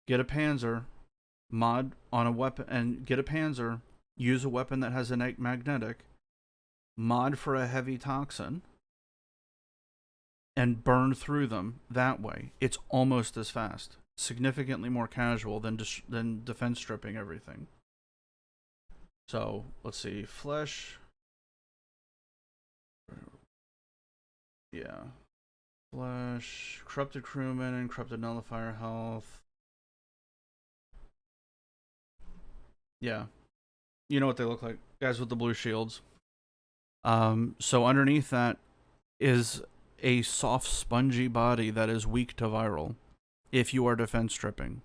Get a Panzer, mod on a weapon, and get a Panzer, use a weapon that has innate magnetic, mod for a heavy toxin, and burn through them that way. It's almost as fast. Significantly more casual than defense stripping everything. So, let's see. Flesh. Yeah. Flesh. Corrupted crewman and corrupted nullifier health. Yeah. You know what they look like. Guys with the blue shields. So underneath that is a soft, spongy body that is weak to viral if you are defense stripping.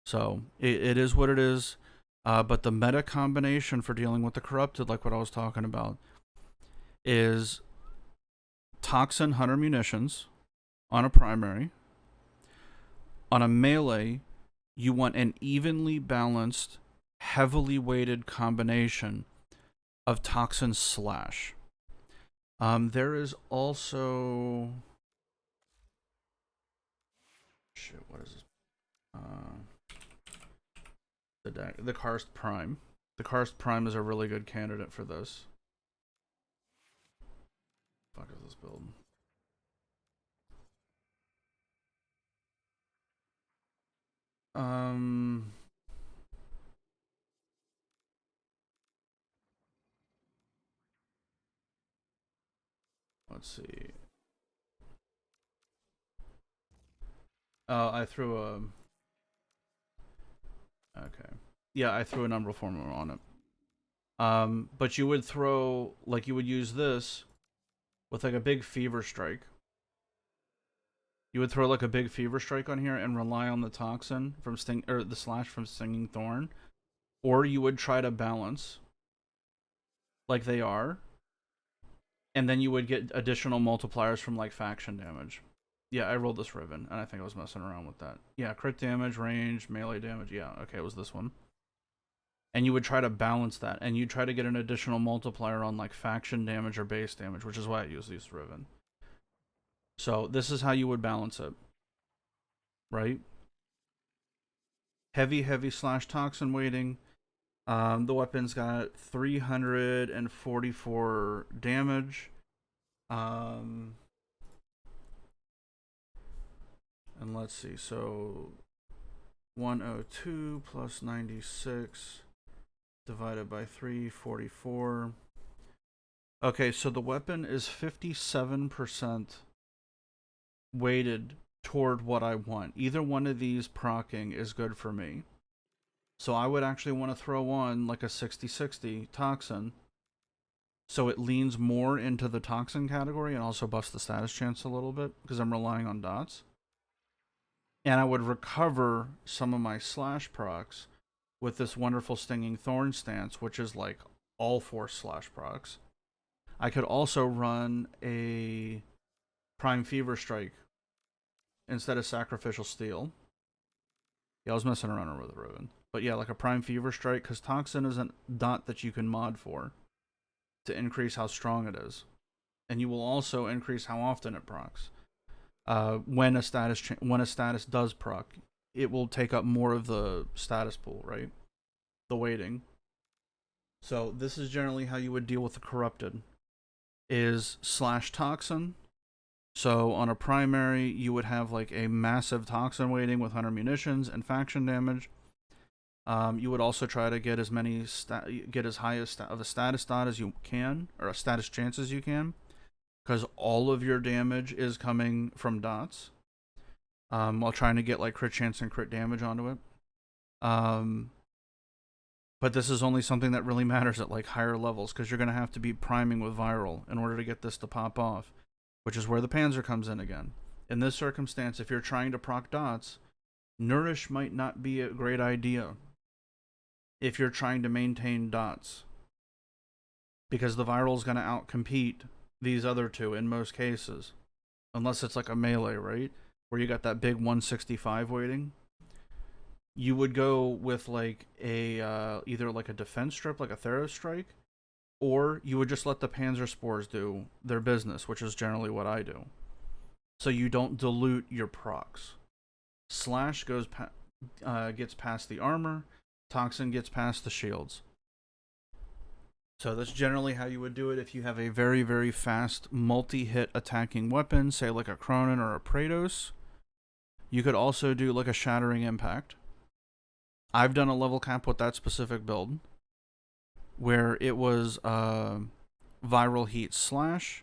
So it is what it is. But the meta combination for dealing with the corrupted, like what I was talking about, is Toxin Hunter Munitions on a primary. On a melee, you want an evenly balanced, heavily weighted combination of Toxin Slash. There is also... Shit, what is this? The Karst Prime. The Karst Prime is a really good candidate for this. Fuck is this build? Let's see. I threw a... Okay. Yeah, I threw a number formula on it. But you would throw... Like, you would use this with, like, a big Fever Strike. You would throw, like, a big Fever Strike on here and rely on the Toxin from the Slash from Stinging Thorn. Or you would try to balance, like they are. And then you would get additional multipliers from, like, faction damage. Yeah, I rolled this Riven, and I think I was messing around with that. Yeah, crit damage, range, melee damage. Yeah, okay, it was this one. And you would try to balance that, and you try to get an additional multiplier on, like, faction damage or base damage, which is why I use these Riven. So this is how you would balance it, right? Heavy slash toxin weighting. The weapon's got 344 damage. And let's see, so 102 plus 96 divided by 344. Okay, so the weapon is 57% weighted toward what I want. Either one of these proccing is good for me. So I would actually want to throw on like a 60-60 toxin, so it leans more into the toxin category and also buffs the status chance a little bit because I'm relying on dots. And I would recover some of my slash procs with this wonderful Stinging Thorn stance, which is like all 4 slash procs. I could also run a Prime Fever Strike instead of Sacrificial Steel. Yeah, I was messing around with Riven. But yeah, like a Prime Fever Strike, because Toxin is a dot that you can mod for to increase how strong it is. And you will also increase how often it procs. When a status does proc, it will take up more of the status pool, right? The weighting. So this is generally how you would deal with the Corrupted. Is /Toxin. So on a primary, you would have like a massive Toxin weighting with 100 munitions and faction damage. You would also try to get as high of a status dot as you can, or a status chance as you can, because all of your damage is coming from dots. While trying to get like crit chance and crit damage onto it. But this is only something that really matters at like higher levels, because you're going to have to be priming with viral in order to get this to pop off, which is where the Panzer comes in again. In this circumstance, if you're trying to proc dots, Nourish might not be a great idea if you're trying to maintain dots, because the viral is going to outcompete these other two in most cases, unless it's like a melee, right, where you got that big 165 weighting. You would go with like a either like a defense strip, like a Theros Strike, or you would just let the Panzer Spores do their business, which is generally what I do. So you don't dilute your procs. Slash gets past the armor. Toxin gets past the shields. So that's generally how you would do it if you have a very, very fast multi-hit attacking weapon, say like a Cronin or a Praetos. You could also do like a Shattering Impact. I've done a level cap with that specific build, where it was Viral Heat Slash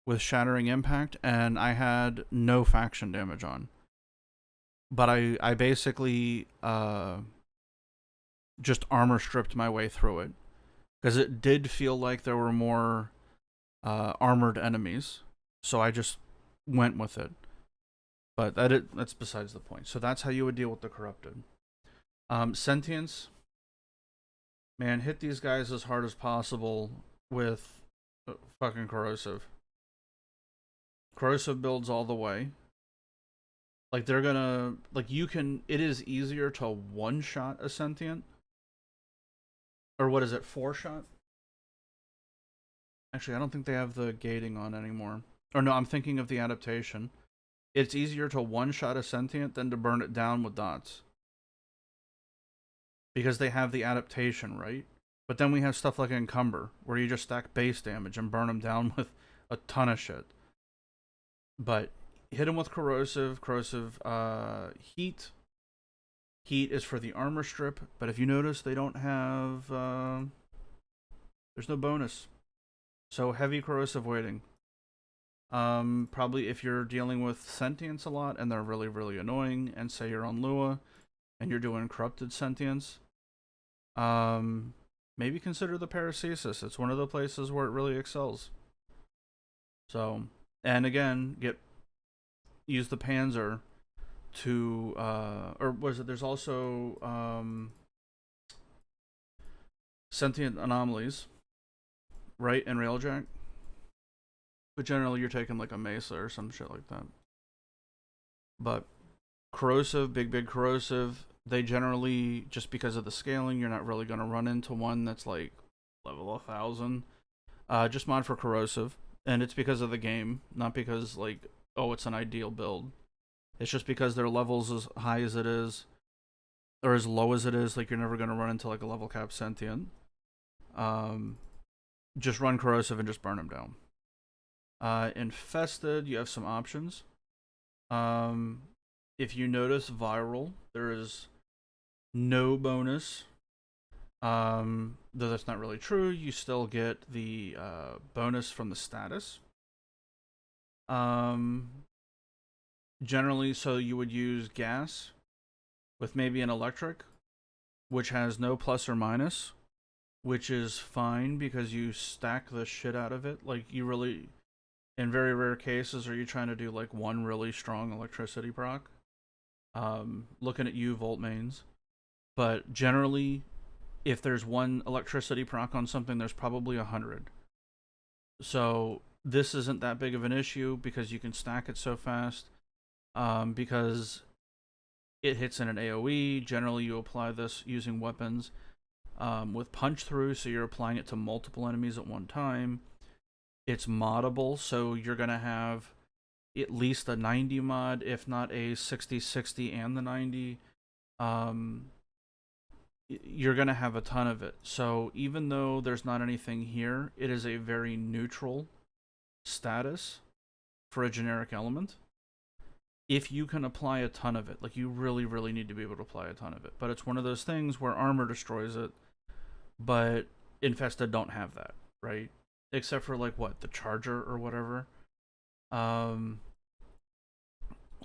with Shattering Impact, and I had no faction damage on. But I basically just armor stripped my way through it, because it did feel like there were more armored enemies, so I just went with it. But that's besides the point. So that's how you would deal with the Corrupted. Sentience, man, hit these guys as hard as possible with fucking Corrosive. Corrosive builds all the way. Like, they're gonna, like, it is easier to one-shot a Sentient. Or what is it, 4-shot? Actually, I don't think they have the gating on anymore. Or no, I'm thinking of the adaptation. It's easier to one-shot a Sentient than to burn it down with dots, because they have the adaptation, right? But then we have stuff like Encumber, where you just stack base damage and burn them down with a ton of shit. But hit them with Corrosive. Heat. Heat is for the armor strip, but if you notice, they don't have... there's no bonus. So heavy Corrosive weighting. Probably if you're dealing with Sentients a lot, and they're really, really annoying, and say you're on Lua, and you're doing Corrupted Sentients, maybe consider the Paracesis. It's one of the places where it really excels. So, and again, use the Panzer to, or was it, there's also, Sentient Anomalies, right, and Railjack. But generally you're taking like a Mesa or some shit like that. But Corrosive, big Corrosive, they generally, just because of the scaling, you're not really going to run into one that's like level 1000. Just mod for Corrosive. And it's because of the game, not because like, oh, it's an ideal build. It's just because their level's as high as it is, or as low as it is, like you're never going to run into like a level cap Sentient. Just run Corrosive and just burn them down. Infested, you have some options. If you notice Viral, there is no bonus. Though that's not really true, you still get the bonus from the status. Generally, so you would use gas with maybe an electric, which has no plus or minus, which is fine because you stack the shit out of it. Like, you really, in very rare cases, are you trying to do like one really strong electricity proc? Looking at you, Volt mains. But generally, if there's one electricity proc on something, there's probably 100. So this isn't that big of an issue because you can stack it so fast. Because it hits in an AoE. Generally, you apply this using weapons with punch through, so you're applying it to multiple enemies at one time. It's moddable, so you're going to have at least a 90 mod, if not a 60-60 and the 90. You're going to have a ton of it. So even though there's not anything here, it is a very neutral status for a generic element. If you can apply a ton of it, like you really, really need to be able to apply a ton of it. But it's one of those things where armor destroys it, but Infested don't have that, right? Except for like what, the charger or whatever.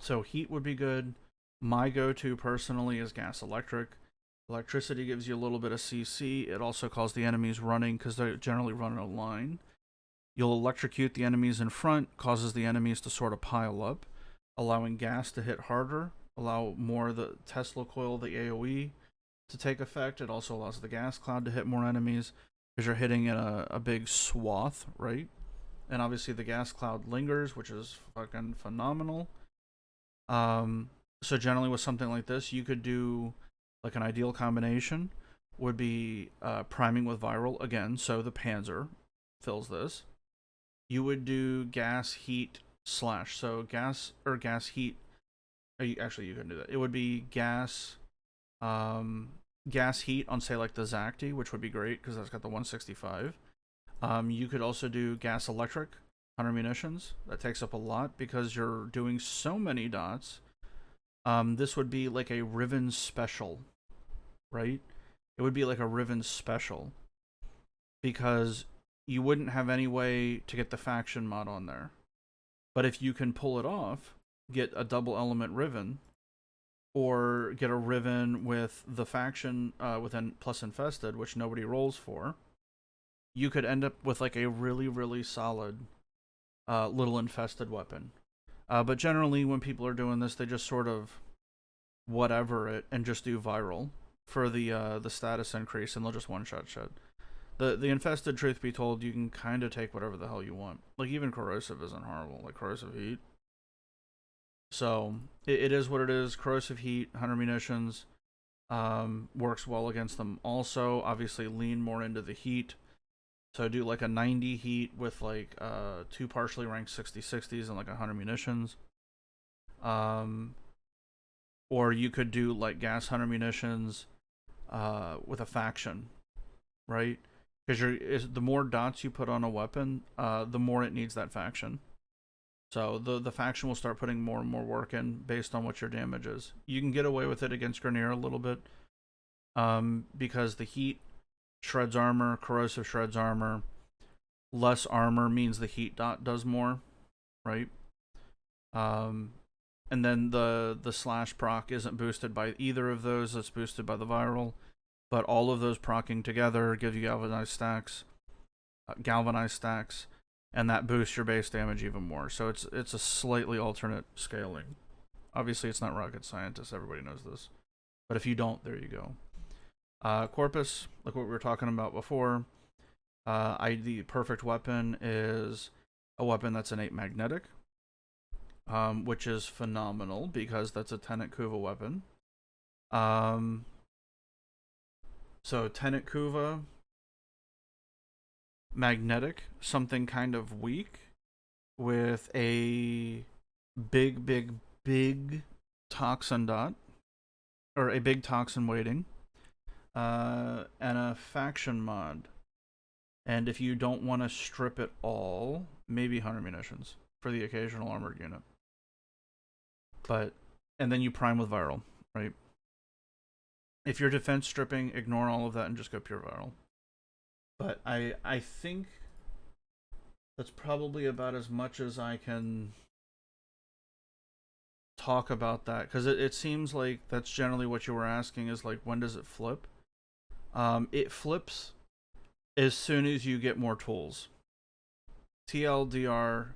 So heat would be good. My go-to personally is gas electric. Electricity gives you a little bit of CC. It also calls the enemies running because they generally run in a line. You'll electrocute the enemies in front, causes the enemies to sort of pile up, allowing gas to hit harder, allow more of the Tesla coil, the AoE, to take effect. It also allows the gas cloud to hit more enemies because you're hitting in a big swath, right? And obviously the gas cloud lingers, which is fucking phenomenal. So generally with something like this, you could do like an ideal combination would be priming with viral again, so the Panzer fills this. You would do gas, heat, slash. So gas or gas heat. Actually, you can do that. It would be gas, gas heat on say like the Zacti, which would be great because that's got the 165. You could also do gas electric, 100 munitions. That takes up a lot because you're doing so many dots. This would be like a Riven special, right? It would be like a Riven special because you wouldn't have any way to get the faction mod on there. But if you can pull it off, get a double element Riven, or get a Riven with the faction within plus Infested, which nobody rolls for, you could end up with like a really, really solid little Infested weapon. But generally, when people are doing this, they just sort of whatever it and just do viral for the status increase, and they'll just one-shot shit. The Infested, truth be told, you can kind of take whatever the hell you want. Like, even Corrosive isn't horrible. Like, Corrosive Heat. So, it is what it is. Corrosive Heat, 100 munitions. Works well against them. Also, obviously, lean more into the heat. So, do like a 90 heat with, like, 2 partially ranked 60-60s and, like, 100 munitions. Or you could do, like, gas 100 munitions with a faction, right? Because the more dots you put on a weapon, the more it needs that faction. So the faction will start putting more and more work in based on what your damage is. You can get away with it against Grineer a little bit, because the heat shreds armor, corrosive shreds armor. Less armor means the heat dot does more, right? And then the slash proc isn't boosted by either of those. It's boosted by the viral. But all of those proccing together give you galvanized stacks, and that boosts your base damage even more. So it's a slightly alternate scaling. Obviously, it's not rocket scientist. Everybody knows this. But if you don't, there you go. Corpus, like what we were talking about before, the perfect weapon is a weapon that's innate magnetic, which is phenomenal because that's a Tenant Kuva weapon. So Tenant Kuva, magnetic, something kind of weak, with a big toxin dot, or a big toxin weighting, and a faction mod. And if you don't want to strip it all, maybe 100 munitions for the occasional armored unit. And then you prime with viral, right? If you're defense stripping, ignore all of that and just go pure viral. But I think that's probably about as much as I can talk about that, because it seems like that's generally what you were asking, is like, when does it flip? It flips as soon as you get more tools. TLDR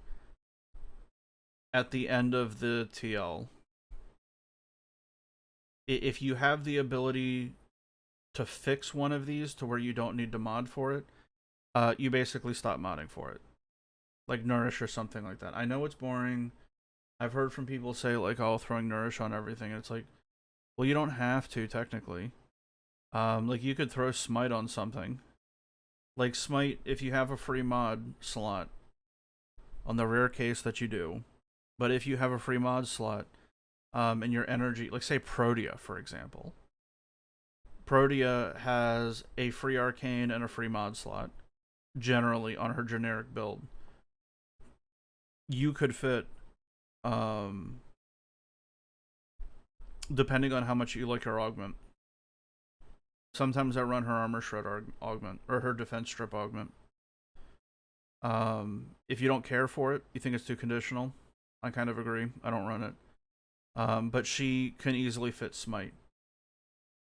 at the end of the TL. If you have the ability to fix one of these to where you don't need to mod for it, you basically stop modding for it. like Nourish or something like that. I know it's boring. I've heard from people say like, "Oh, throwing Nourish on everything," and it's like, well, you don't have to technically. Like you could throw Smite on something. Like Smite, if you have a free mod slot, on the rare case that you do, but if you have a free mod slot, and your energy, like say Protea, for example, Protea has a free arcane and a free mod slot, generally on her generic build. You could fit, um, depending on how much you like her augment. Sometimes I run her armor shred augment or her defense strip augment. If you don't care for it, you think it's too conditional, I kind of agree. I don't run it. But she can easily fit Smite.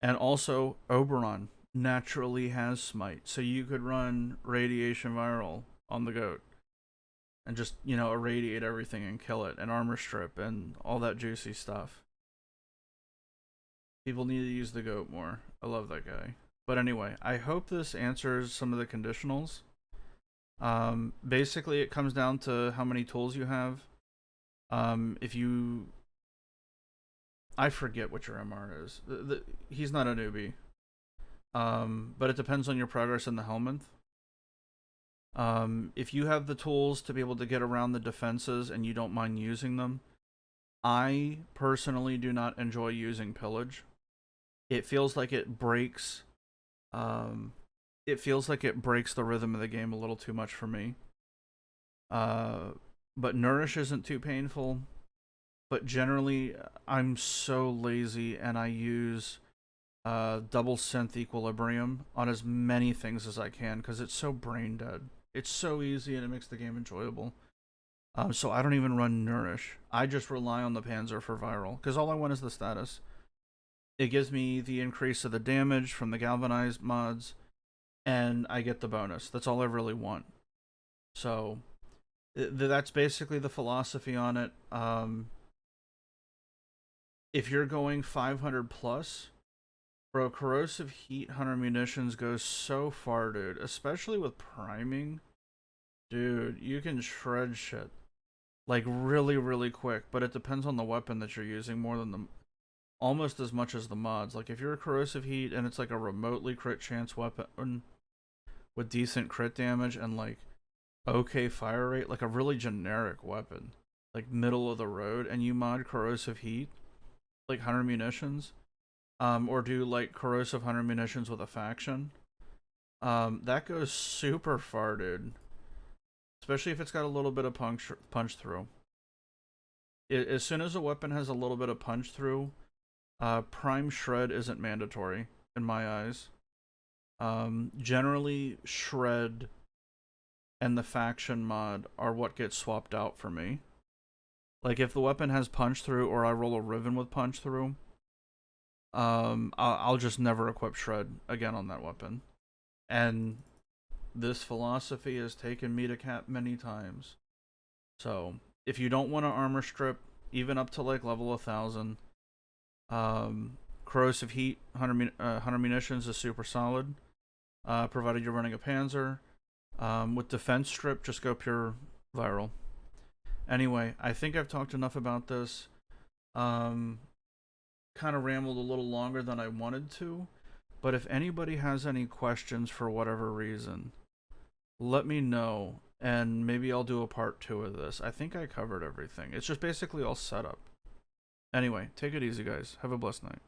And also, Oberon naturally has Smite. So you could run Radiation Viral on the goat. And just, irradiate everything and kill it. And armor strip and all that juicy stuff. People need to use the goat more. I love that guy. But anyway, I hope this answers some of the conditionals. Basically, it comes down to how many tools you have. If you... I forget what your MR is. He's not a newbie. But it depends on your progress in the Helminth. If you have the tools to be able to get around the defenses and you don't mind using them, I personally do not enjoy using Pillage. It feels like it breaks... it feels like it breaks the rhythm of the game a little too much for me. But Nourish isn't too painful. But generally, I'm so lazy and I use double synth equilibrium on as many things as I can because it's so brain dead. It's so easy and it makes the game enjoyable. So I don't even run Nourish. I just rely on the Panzer for viral because all I want is the status. It gives me the increase of the damage from the galvanized mods, and I get the bonus. That's all I really want. So that's basically the philosophy on it. If you're going 500 plus, bro, Corrosive Heat 100 munitions goes so far, dude. Especially with priming. Dude, you can shred shit. Like, really, really quick. But it depends on the weapon that you're using more than the... almost as much as the mods. Like, if you're a Corrosive Heat and it's like a remotely crit chance weapon with decent crit damage and, like, okay fire rate, like a really generic weapon, like middle of the road, and you mod Corrosive Heat, like 100 munitions, or do like Corrosive 100 munitions with a faction, that goes super far, dude. Especially if it's got a little bit of punch through. As soon as a weapon has a little bit of punch through, Prime Shred isn't mandatory, in my eyes. Generally, Shred and the faction mod are what gets swapped out for me. Like, if the weapon has punch through or I roll a Riven with punch through, I'll just never equip Shred again on that weapon. And this philosophy has taken me to cap many times. So, if you don't want to armor strip, even up to like level 1000, Corrosive Heat, 100 munitions is super solid, provided you're running a Panzer. With defense strip, just go pure viral. Anyway, I think I've talked enough about this. Kind of rambled a little longer than I wanted to, but if anybody has any questions for whatever reason, let me know, and maybe I'll do a part 2 of this. I think I covered everything. It's just basically all set up. Anyway, take it easy, guys. Have a blessed night.